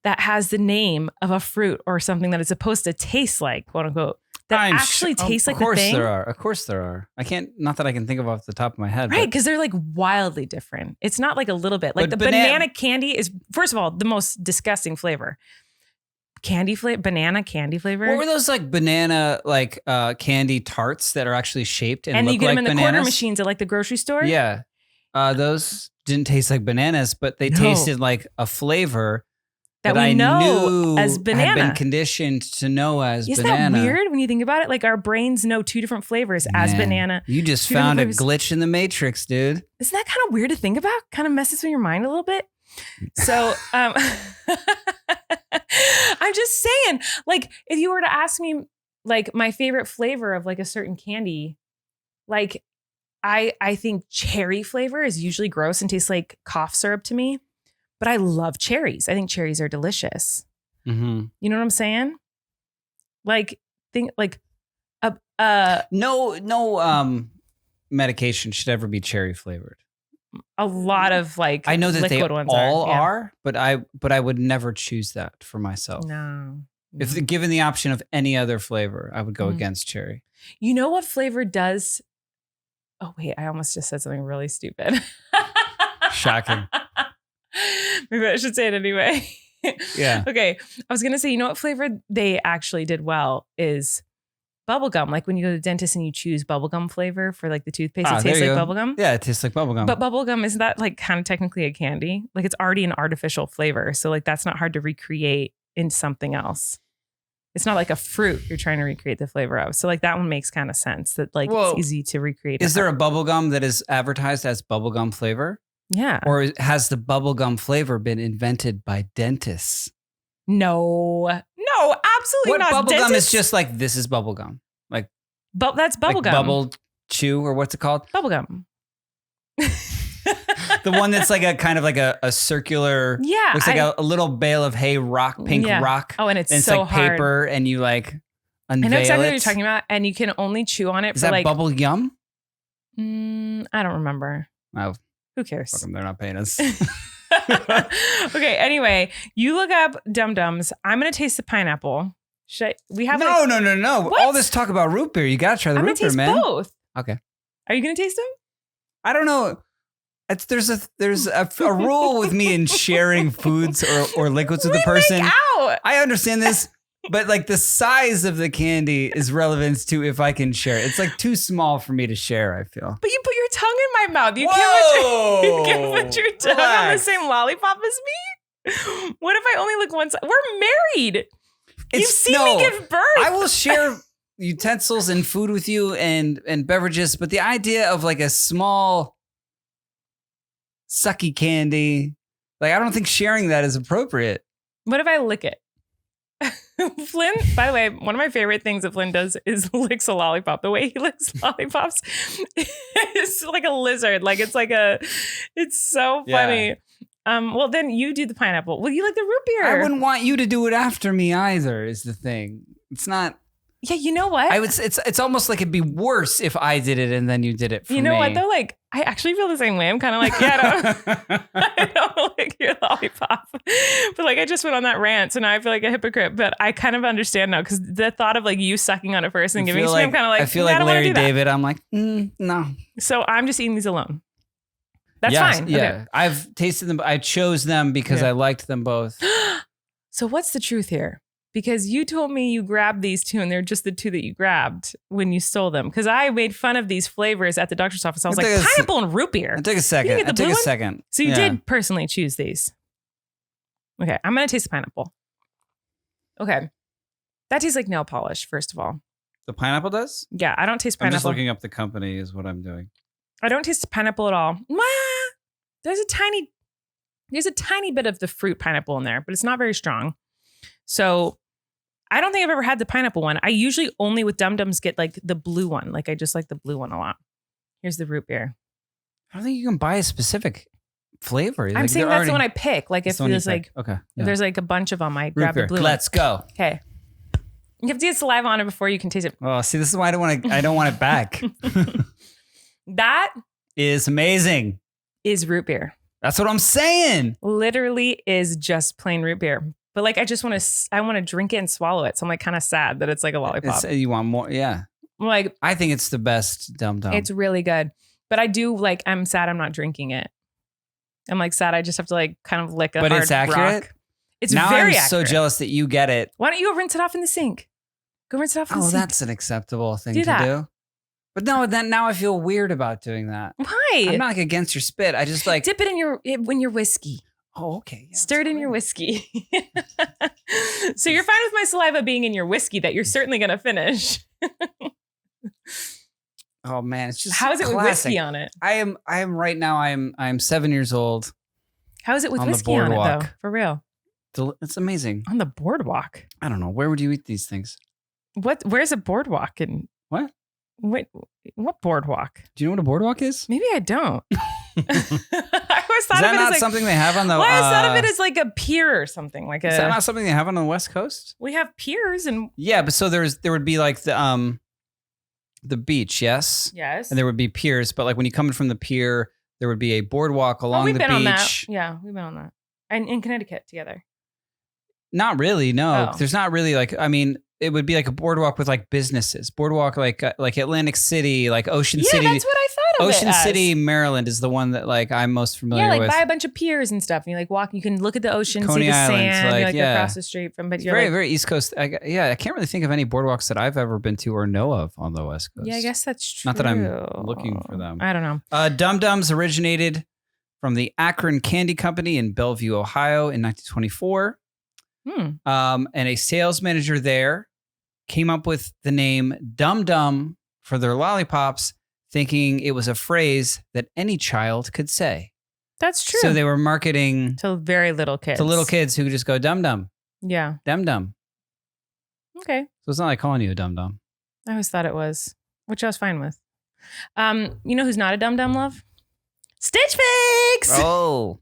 that has the name of a fruit or something that it's supposed to taste like, quote unquote, that actually tastes like the thing? Of course there are. I can't, not that I can think of off the top of my head. Right, because they're like wildly different. It's not like a little bit. Like the banana candy is, first of all, the most disgusting flavor. Banana candy flavor. What were those like banana like candy tarts that are actually shaped and look like bananas? And you get them in the quarter machines at like the grocery store? Yeah. Those didn't taste like bananas, but they tasted like a flavor that we know as banana. Had been conditioned to know as banana. Isn't that weird when you think about it? Like our brains know 2 different flavors as banana. You just found a glitch in the matrix, dude. Isn't that kind of weird to think about? Kind of messes with your mind a little bit. So I'm just saying, like, if you were to ask me like my favorite flavor of like a certain candy, like I think cherry flavor is usually gross and tastes like cough syrup to me. But I love cherries. I think cherries are delicious. Mm-hmm. You know what I'm saying? Like, no medication should ever be cherry flavored. A lot of like, I know that they all are, but I would never choose that for myself. No. If given the option of any other flavor, I would go against cherry. You know what flavor does? Oh wait, I almost just said something really stupid. Shocking. Maybe I should say it anyway. Yeah. Okay. I was going to say, you know what flavor they actually did well is bubblegum. Like when you go to the dentist and you choose bubblegum flavor for like the toothpaste, it tastes like bubblegum. Yeah, it tastes like bubblegum. But bubblegum, isn't that like kind of technically a candy? Like it's already an artificial flavor. So like that's not hard to recreate in something else. It's not like a fruit you're trying to recreate the flavor of. So like that one makes kind of sense that like it's easy to recreate. Is there a bubblegum that is advertised as bubblegum flavor? Yeah. Or has the bubblegum flavor been invented by dentists? No, absolutely not. What bubblegum is just like, this is bubblegum. Like, that's bubblegum. Like bubble chew, or what's it called? Bubblegum. The one that's like a kind of like a circular, looks like a little bale of hay pink rock. Oh, and it's so like hard. Paper, and you like unveil I know exactly it. what you're talking about, and you can only chew on it Is for that like bubble yum? I don't remember. Oh, who cares? Fuck 'em, they're not paying us. Okay. Anyway, you look up Dum Dums. I'm gonna taste the pineapple. We have no. What? All this talk about root beer. You gotta try the root beer, man. Both. Okay. Are you gonna taste them? I don't know. There's a rule with me in sharing foods or liquids with the person. Out. I understand this, but like the size of the candy is relevant to if I can share it. It's like too small for me to share, I feel. But you put your tongue in my mouth. You can't put your tongue on the same lollipop as me. What if I only look one side? We're married. You've seen me give birth. I will share utensils and food with you and beverages, but the idea of like a small sucky candy, like I don't think sharing that is appropriate. What if I lick it? Flynn, by the way, one of my favorite things that Flynn does is licks a lollipop. The way he licks lollipops is like a lizard. Like it's so funny. Well, then you do the pineapple. Well, you like the root beer. I wouldn't want you to do it after me either, is the thing. It's not. Yeah, you know what? It's almost like it'd be worse if I did it and then you did it for me. You know what though? Like I actually feel the same way. I'm kind of like, I don't like your lollipop. But like I just went on that rant, so now I feel like a hypocrite. But I kind of understand now because the thought of like you sucking on it first and giving it to me, I'm kind of like, I feel like Larry David. I'm like, no. So I'm just eating these alone. That's fine. Yeah, okay. I've tasted them. I chose them because I liked them both. So what's the truth here? Because you told me you grabbed these two and they're just the two that you grabbed when you stole them. Because I made fun of these flavors at the doctor's office. I was like, pineapple and root beer. It took a second. So you did personally choose these. Okay, I'm going to taste the pineapple. Okay. That tastes like nail polish, first of all. The pineapple does? Yeah, I don't taste pineapple. I'm just looking up the company is what I'm doing. I don't taste pineapple at all. There's a tiny bit of the fruit pineapple in there, but it's not very strong. So I don't think I've ever had the pineapple one. I usually only with Dum Dums get like the blue one. Like I just like the blue one a lot. Here's the root beer. I don't think you can buy a specific flavor. I'm saying that's the one I pick. Like if there's like, if there's like a bunch of them, I grab the blue one. Let's go. Okay. You have to get saliva on it before you can taste it. Oh, see, this is why I don't want it back. That is amazing. Is root beer. That's what I'm saying. Literally is just plain root beer. But like, I want to drink it and swallow it. So I'm like kind of sad that it's like a lollipop. You want more? Yeah. Like, I think it's the best Dum Dum. It's really good. But I do like, I'm sad I'm not drinking it. I'm like sad I just have to like kind of lick a hard rock. But it's accurate? It's now very I'm accurate. so jealous that you get it. Why don't you go rinse it off in the sink? Go rinse it off in the sink. Oh, that's an acceptable thing to do. But no, then now I feel weird about doing that. Why? I'm not like against your spit. I just like dip it in your whiskey. Oh, okay. Yeah, stir it in your whiskey. So you're fine with my saliva being in your whiskey that you're certainly going to finish. Oh man, it's just how is it classic. With whiskey on it? I am right now. I'm 7 years old. How is it with whiskey on it though? For real? It's amazing. On the boardwalk. I don't know. Where would you eat these things? Where's a boardwalk and what? What boardwalk? Do you know what a boardwalk is? Maybe I don't. I always thought is that of it not as like, something they have on the? Well, I always thought of it as like a pier or something. Like is that not something they have on the West Coast? We have piers and yeah, but so there would be like the beach, yes, and there would be piers. But like when you come in from the pier, there would be a boardwalk along the beach. On that. Yeah, we've been on that, and in Connecticut together. Not really. No, there's not really like. I mean. It would be like a boardwalk with like businesses. Boardwalk like Atlantic City, like Ocean City. Yeah, that's what I of Ocean it as. City, Maryland is the one that like I'm most familiar Yeah, like with. buy a bunch of piers and stuff. And you like walk, you can look at the ocean, Coney see the Island's sand, like, you're like yeah. across the street from, but It's you're very, like, very East Coast. I can't really think of any boardwalks that I've ever been to or know of on the West Coast. yeah, I guess that's true. Not that I'm looking for them. I don't know. Dum Dums originated from the Akron Candy Company in Bellevue, Ohio in 1924. And a sales manager there came up with the name Dum Dum for their lollipops, thinking it was a phrase that any child could say. That's true. So they were marketing to very little kids. to little kids who could just go dum dum, Yeah. dum dum. Okay. So it's not like calling you a dum dum. I always thought it was, which I was fine with. You know who's not a dum-dum, love? Stitch Fix! Oh,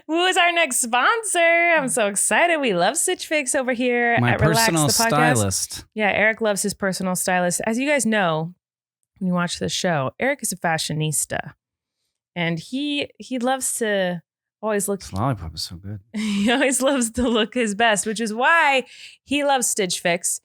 Who is our next sponsor? I'm so excited. We love Stitch Fix over here my at Relax, personal the podcast. stylist. Yeah, Erik loves his personal stylist. As you guys know, when you watch this show, Erik is a fashionista. And he loves to always look... This lollipop is so good. He always loves to look his best, which is why he loves Stitch Fix,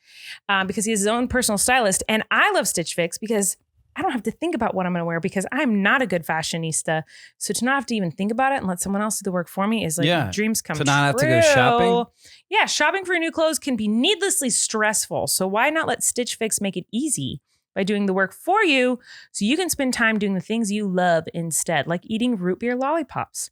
because he has his own personal stylist. And I love Stitch Fix because I don't have to think about what I'm going to wear because I'm not a good fashionista. So to not have to even think about it and let someone else do the work for me is like dreams come true. To not have to go shopping? Yeah, shopping for new clothes can be needlessly stressful. So why not let Stitch Fix make it easy by doing the work for you so you can spend time doing the things you love instead, like eating root beer lollipops.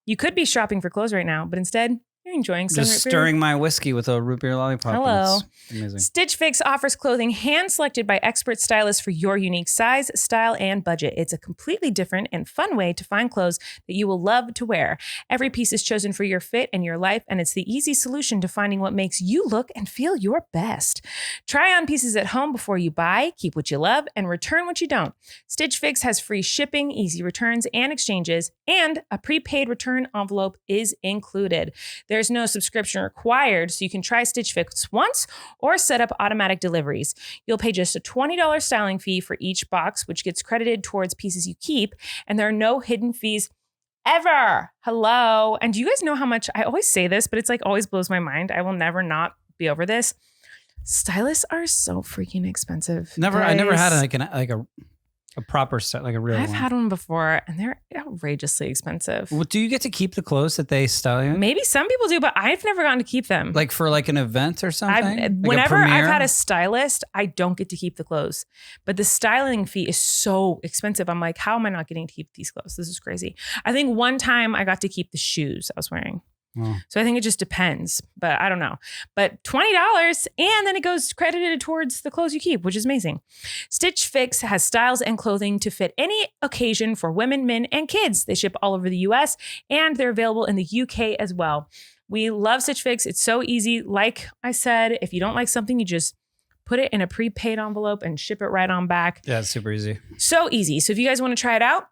You could be shopping for clothes right now, but instead you're enjoying some Just root beer. stirring my whiskey with a root beer lollipop. Hello. It's amazing. Stitch Fix offers clothing hand-selected by expert stylists for your unique size, style, and budget. It's a completely different and fun way to find clothes that you will love to wear. Every piece is chosen for your fit and your life, and it's the easy solution to finding what makes you look and feel your best. Try on pieces at home before you buy, keep what you love, and return what you don't. Stitch Fix has free shipping, easy returns and exchanges, and a prepaid return envelope is included. There's no subscription required, so you can try Stitch Fix once or set up automatic deliveries. You'll pay just a $20 styling fee for each box, which gets credited towards pieces you keep, and there are no hidden fees ever. Hello. And do you guys know how much, I always say this, but it's like always blows my mind. I will never not be over this. Stylists are so freaking expensive. I never had a proper style, like a real I've one. had one before and they're outrageously expensive. Well, do you get to keep the clothes that they style you? Maybe some people do, but I've never gotten to keep them. Like for like an event or something? Whenever I've had a stylist, I don't get to keep the clothes. But the styling fee is so expensive. I'm like, how am I not getting to keep these clothes? This is crazy. I think one time I got to keep the shoes I was wearing. Oh. So I think it just depends, but I don't know. But $20 and then it goes credited towards the clothes you keep, which is amazing. Stitch Fix has styles and clothing to fit any occasion for women, men, and kids. They ship all over the US and they're available in the UK as well. We love Stitch Fix. It's so easy. Like I said, if you don't like something, you just put it in a prepaid envelope and ship it right on back. Yeah, it's super easy. So easy. So if you guys want to try it out,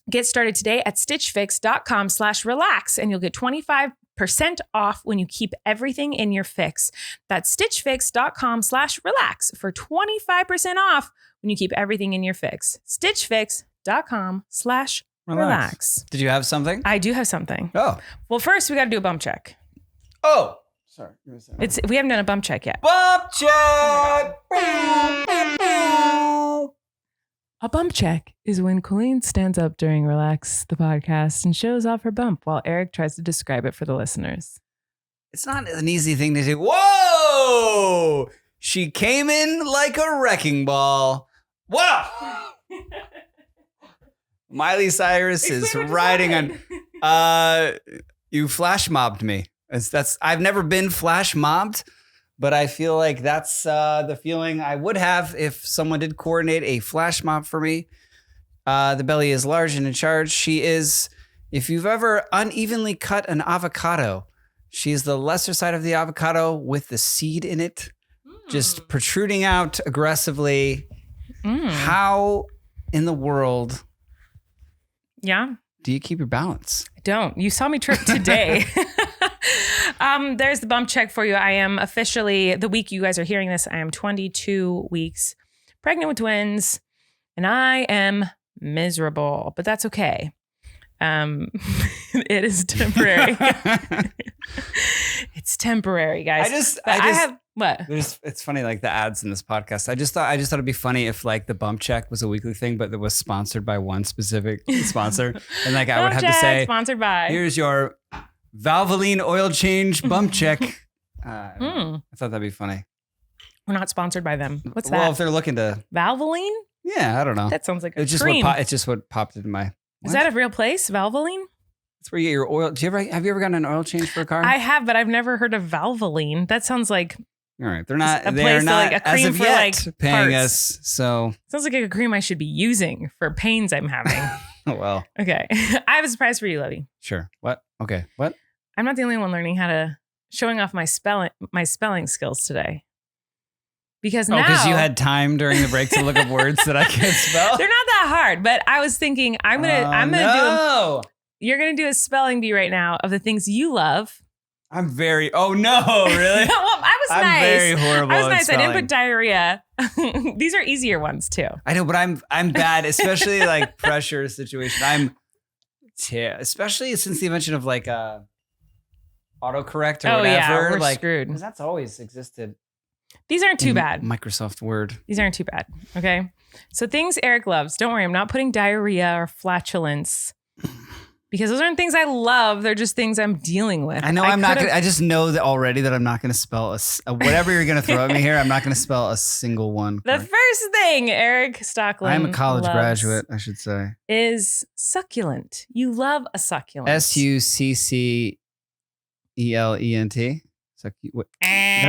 get started today at stitchfix.com/relax and you'll get 25% off when you keep everything in your fix. That's stitchfix.com/relax for 25% off when you keep everything in your fix. stitchfix.com/relax. Did you have something? I do have something. Oh. Well, first we got to do a bump check. Oh. Sorry. We haven't done a bump check yet. Bump check! A bump check is when Colleen stands up during Relax, the podcast, and shows off her bump while Erik tries to describe it for the listeners. It's not an easy thing to do. Whoa! She came in like a wrecking ball. Whoa! Miley Cyrus is riding on. You flash mobbed me. I've never been flash mobbed, but I feel like that's the feeling I would have if someone did coordinate a flash mob for me. The belly is large and in charge. She is, if you've ever unevenly cut an avocado, she is the lesser side of the avocado with the seed in it, just protruding out aggressively. How in the world do you keep your balance? I don't. You saw me trip today. There's the bump check for you. I am officially, the week you guys are hearing this, I am 22 weeks pregnant with twins and I am miserable, but that's okay It is temporary. It's temporary, guys. I have what? It's funny, like the ads in this podcast. I just thought it'd be funny if like the bump check was a weekly thing, but it was sponsored by one specific sponsor, and like I would have to say, sponsored by. Here's your Valvoline oil change bump check. I thought that'd be funny. We're not sponsored by them. What's that? Well, if they're looking to Valvoline? Yeah, I don't know. That sounds like it's cream. It's just what popped into my. Is that a real place, Valvoline? That's where you get your oil. Have you ever gotten an oil change for a car? I have, but I've never heard of Valvoline. That sounds like all right. They're not. a place They're not like a cream as of for yet like paying parts. us. So sounds like a cream I should be using for pains I'm having. well, Okay, I have a surprise for you, Lovey. sure. What? Okay. What? I'm not the only one learning how to showing off my spelling skills today. Because now because you had time during the break to look up words that I can't spell. they're not that hard, but I was thinking I'm gonna you're gonna do a spelling bee right now of the things you love. I'm very. Oh no! Really? Well, I was I'm nice. very horrible. I was at nice. I didn't spelling. put diarrhea. These are easier ones too. I know, but I'm bad, especially like pressure situation. Especially since the invention of like autocorrect or whatever. Yeah, we're like, screwed. because that's always existed. These aren't too bad. Microsoft Word. These aren't too bad. Okay. So things Erik loves. Don't worry, I'm not putting diarrhea or flatulence because those aren't things I love. They're just things I'm dealing with. I know I'm not gonna. I just know that already that I'm not gonna spell whatever you're gonna throw at me here. I'm not gonna spell a single one. The first thing Erik Stockland I'm a college loves graduate, I should say. is succulent. You love a succulent. SUCCELENT.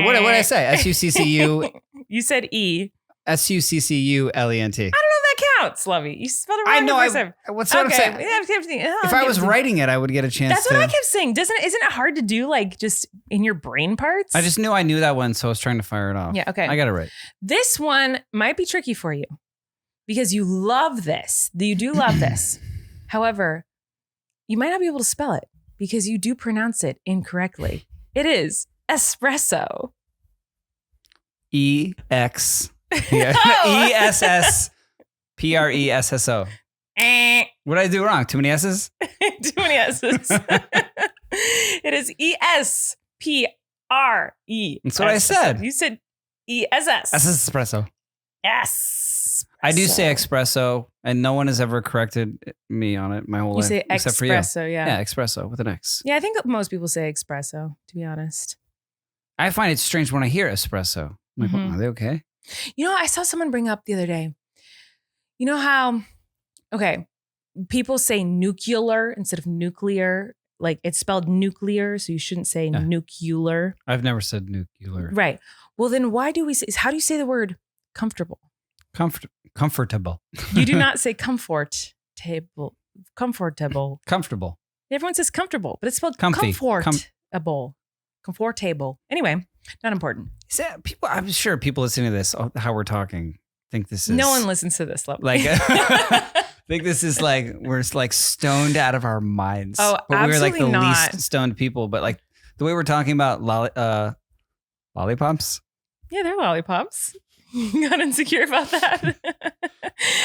What did I say? SUCCU. You said E. SUCCULENT. I don't know if that counts, Lovey. You spelled it wrong. I know. the first time. What's what I'm saying? If I was writing it, I would get a chance. That's what I kept saying. Isn't it hard to do like just in your brain parts? I just knew I knew that one, so I was trying to fire it off. Yeah, okay. I got it right. This one might be tricky for you because you love this. You do love this. However, you might not be able to spell it because you do pronounce it incorrectly. It is espresso. EXPRESSO. What did I do wrong? Too many S's? Too many S's. It is ESPRE. That's what I said. You said ESS. This is espresso. Yes. I do say espresso, and no one has ever corrected me on it my whole You life. say except for you. espresso, yeah. Yeah, espresso with an X. Yeah, I think most people say espresso, to be honest. I find it strange when I hear espresso. I'm like, Mhm. are they okay? You know, I saw someone bring up the other day. You know how, okay, people say nuclear instead of nuclear. Like it's spelled nuclear, so you shouldn't say nuclear. I've never said nuclear. Right. Well, then why do we say, how do you say the word comfortable? Comfortable. You do not say comfortable. Comfortable. Comfortable. Everyone says comfortable, but it's spelled Comfy. Comfortable. Anyway, not important. Is that people? I'm sure people listening to this, how we're talking, think this is. No one listens to this, like. Think this is like we're like stoned out of our minds. Oh, but we're like the absolutely not. least stoned people. But like the way we're talking about lollipops. Yeah, they're lollipops. You got insecure about that?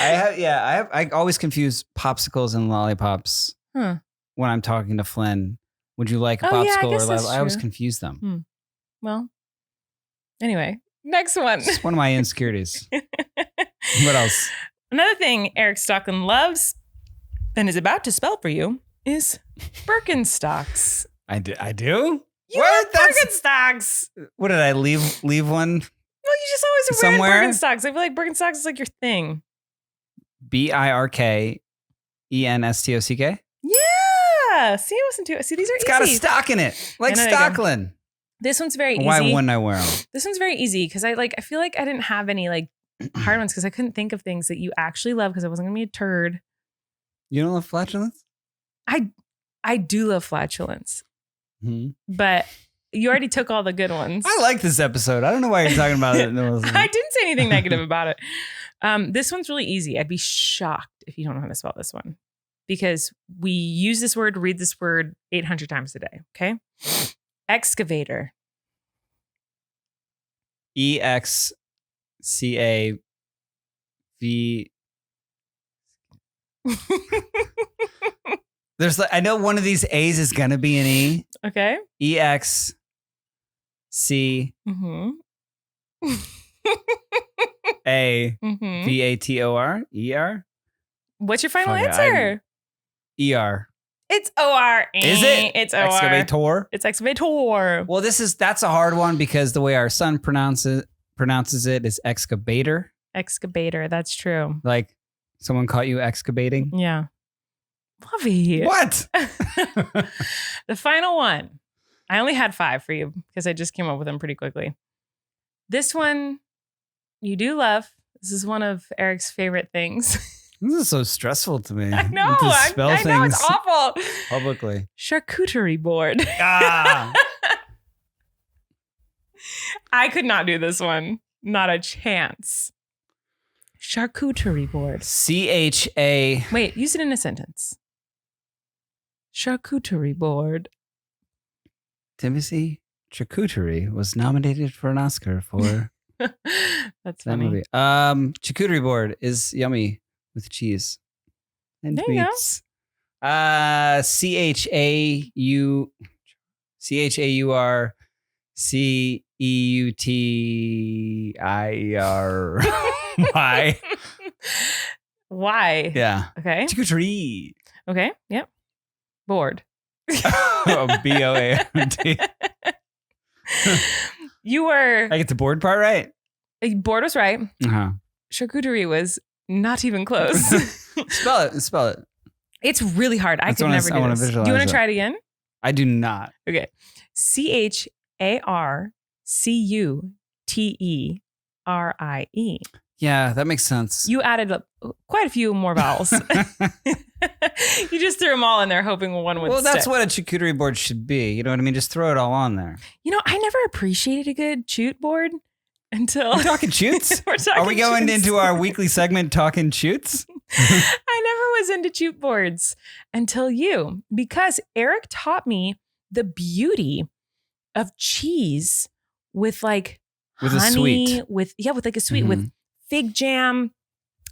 I always confuse popsicles and lollipops Huh. when I'm talking to Flynn. Would you like a Oh, popsicle yeah, I guess or that's I always true. confuse them. Well, anyway, next one. It's one of my insecurities. What else? Another thing Erik Stockland loves and is about to spell for you is Birkenstocks. I do. You love Birkenstocks. What did I leave one? Well, you just always wear Somewhere? Birkenstocks. I feel like Birkenstocks is like your thing. BIRKENSTOCK. Yeah. See, I wasn't too. See, these are It's easy. got a stock in it, like I know they do. Stockland. This one's very easy. Why wouldn't I wear them? This one's very easy because I feel like I didn't have any like hard ones because I couldn't think of things that you actually love because I wasn't gonna be a turd. You don't love flatulence? I do love flatulence, Mm-hmm. but you already took all the good ones. I like this episode. I don't know why you're talking about it. I didn't say anything negative about it. This one's really easy. I'd be shocked if you don't know how to spell this one because we use this word, read this word 800 times a day. Okay. Excavator. EXCAV. There's like, I know one of these A's is gonna be an E. Okay. EXC. Mm-hmm. A Mm-hmm. VATOR ER. What's your final Fuck it, answer? ER. It's OR. Is it? It's OR. Excavator. It's excavator. Well, that's a hard one because the way our son pronounces it is excavator. Excavator. That's true. Like someone caught you excavating. Yeah. Lovey. What? The final one. I only had 5 for you because I just came up with them pretty quickly. This one you do love. This is one of Erik's favorite things. This is so stressful to me. I know. To I spell know things it's awful. publicly. Charcuterie board. Ah. I could not do this one. Not a chance. Charcuterie board. CHA. Wait, use it in a sentence. Charcuterie board. Timothy Charcuterie was nominated for an Oscar for That's that funny. movie. Charcuterie board is yummy with cheese and There you go. meats. CHAUR CEUTIR. Why? Why? Yeah. Okay. Charcuterie. Okay. Yep. Board. BOARD. You were I get the board part right? board was right. Uh-huh. Charcuterie was not even close. Spell it. It's really hard. I That's could what never I wanna do this. Do visualize you want it. to try it again? I do not. Okay. CHARCUTERIE. Yeah, that makes sense. You added quite a few more vowels. You just threw them all in there, hoping one would Well, that's stick. what a charcuterie board should be. You know what I mean? Just throw it all on there. You know, I never appreciated a good chute board until We're talking shoots? We're talking Are we going chutes. into our weekly segment talking shoots? I never was into chute boards until you, because Erik taught me the beauty of cheese with like With a honey, sweet. with like a sweet with fig jam.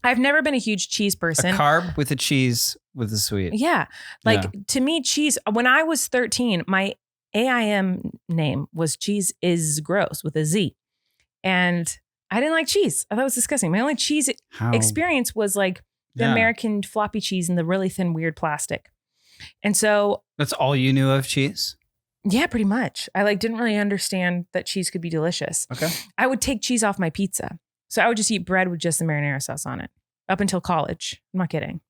I've never been a huge cheese person. A carb with a cheese with a sweet. Yeah. Like to me, cheese, when I was 13, my AIM name was Cheese is Gross with a Z. And I didn't like cheese. I thought it was disgusting. My only cheese How? experience was like the Yeah. American floppy cheese in the really thin, weird plastic. And so, That's all you knew of cheese? yeah, pretty much. I like didn't really understand that cheese could be delicious. Okay. I would take cheese off my pizza. So I would just eat bread with just the marinara sauce on it up until college. I'm not kidding.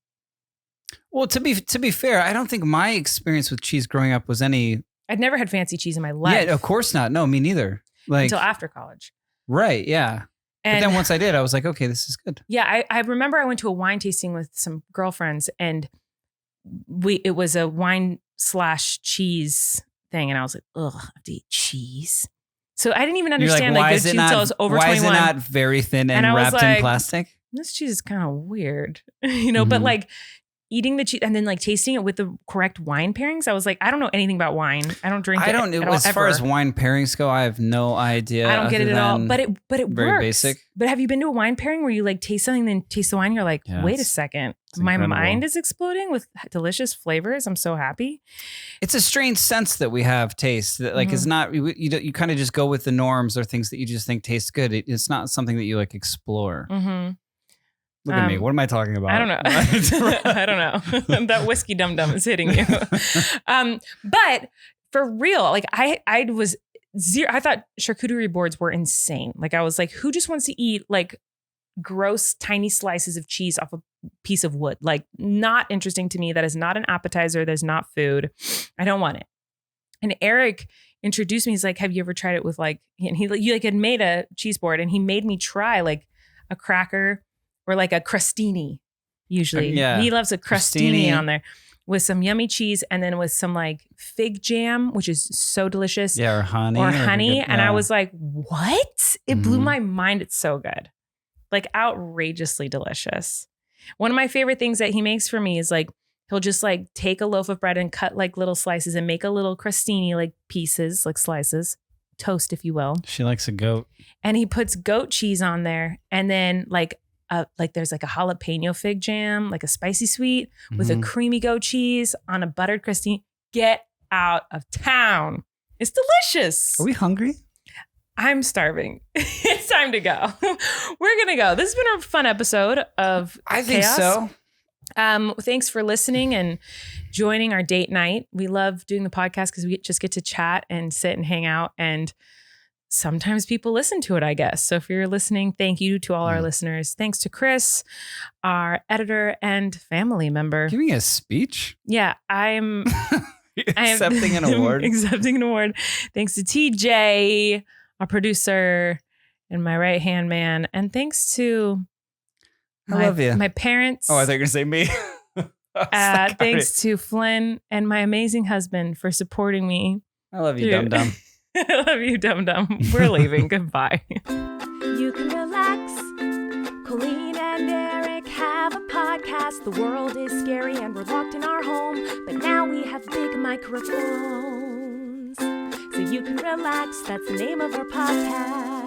Well, to be fair, I don't think my experience with cheese growing up was any. I'd never had fancy cheese in my life Yeah, of course not. No, me neither. Like until after college. right, yeah. And But then once I did, I was like, okay, this is good. yeah, I remember I went to a wine tasting with some girlfriends, and it was a wine / cheese thing, and I was like, ugh, I have to eat cheese. So I didn't even You're understand why like is good it cheese not, until I was over why 21. is it not very thin and And I was wrapped in like, plastic? This cheese is kind of weird, you know, but Mhm. like eating the cheese and then like tasting it with the correct wine pairings. I was like, I don't know anything about wine. I don't drink I it. don't. at all, As far ever. as wine pairings go, I have no idea. I don't get it other at all, than but it very works. basic. But have you been to a wine pairing where you like taste something, then taste the wine, and you're like, Yeah, wait a it's second, my incredible. mind is exploding with delicious flavors. I'm so happy. It's a strange sense that we have taste that like is not you kind of just go with the norms or things that you just think taste good. It's not something that you like explore. Mm-hmm. Look at me. What am I talking about? I don't know. I don't know. That whiskey dum dum is hitting you. But for real, like I was zero. I thought charcuterie boards were insane. Like I was like, who just wants to eat like gross tiny slices of cheese off a piece of wood? Like not interesting to me. That is not an appetizer. That is not food. I don't want it. And Erik introduced me. He's like, have you ever tried it with like, and you like had made a cheese board, and he made me try like a cracker or like a crostini. Usually, Yeah. he loves a crostini Crostini. on there with some yummy cheese, and then with some like fig jam, which is so delicious. Yeah, or honey. Or honey. good- And I yeah. was like, what? It blew Mhm. my mind. It's so good. Like outrageously delicious. One of my favorite things that he makes for me is like, he'll just like take a loaf of bread and cut like little slices and make a little crostini, like pieces, like slices, toast, if you will. She likes a goat. And he puts goat cheese on there and then like like there's like a jalapeno fig jam, like a spicy sweet with a creamy goat cheese on a buttered crusty. Get out of town. It's delicious. Are we hungry? I'm starving. It's time to go. We're going to go. This has been a fun episode of I think Chaos. so. Thanks for listening and joining our date night. We love doing the podcast because we just get to chat and sit and hang out. And sometimes people listen to it, I guess. So if you're listening, thank you to all our listeners. Thanks to Chris, our editor and family member. Giving a speech? Yeah, I'm accepting an award. Accepting an award. Thanks to TJ, our producer, and my right-hand man. And thanks to I love you. My parents. Oh, I thought you were going to say me. Thanks to Flynn and my amazing husband for supporting me. I love you, Dum Dum. I love you, Dum Dum. We're leaving. Goodbye. You can relax. Colleen and Erik have a podcast. The world is scary and we're locked in our home. But now we have big microphones. So you can relax. That's the name of our podcast.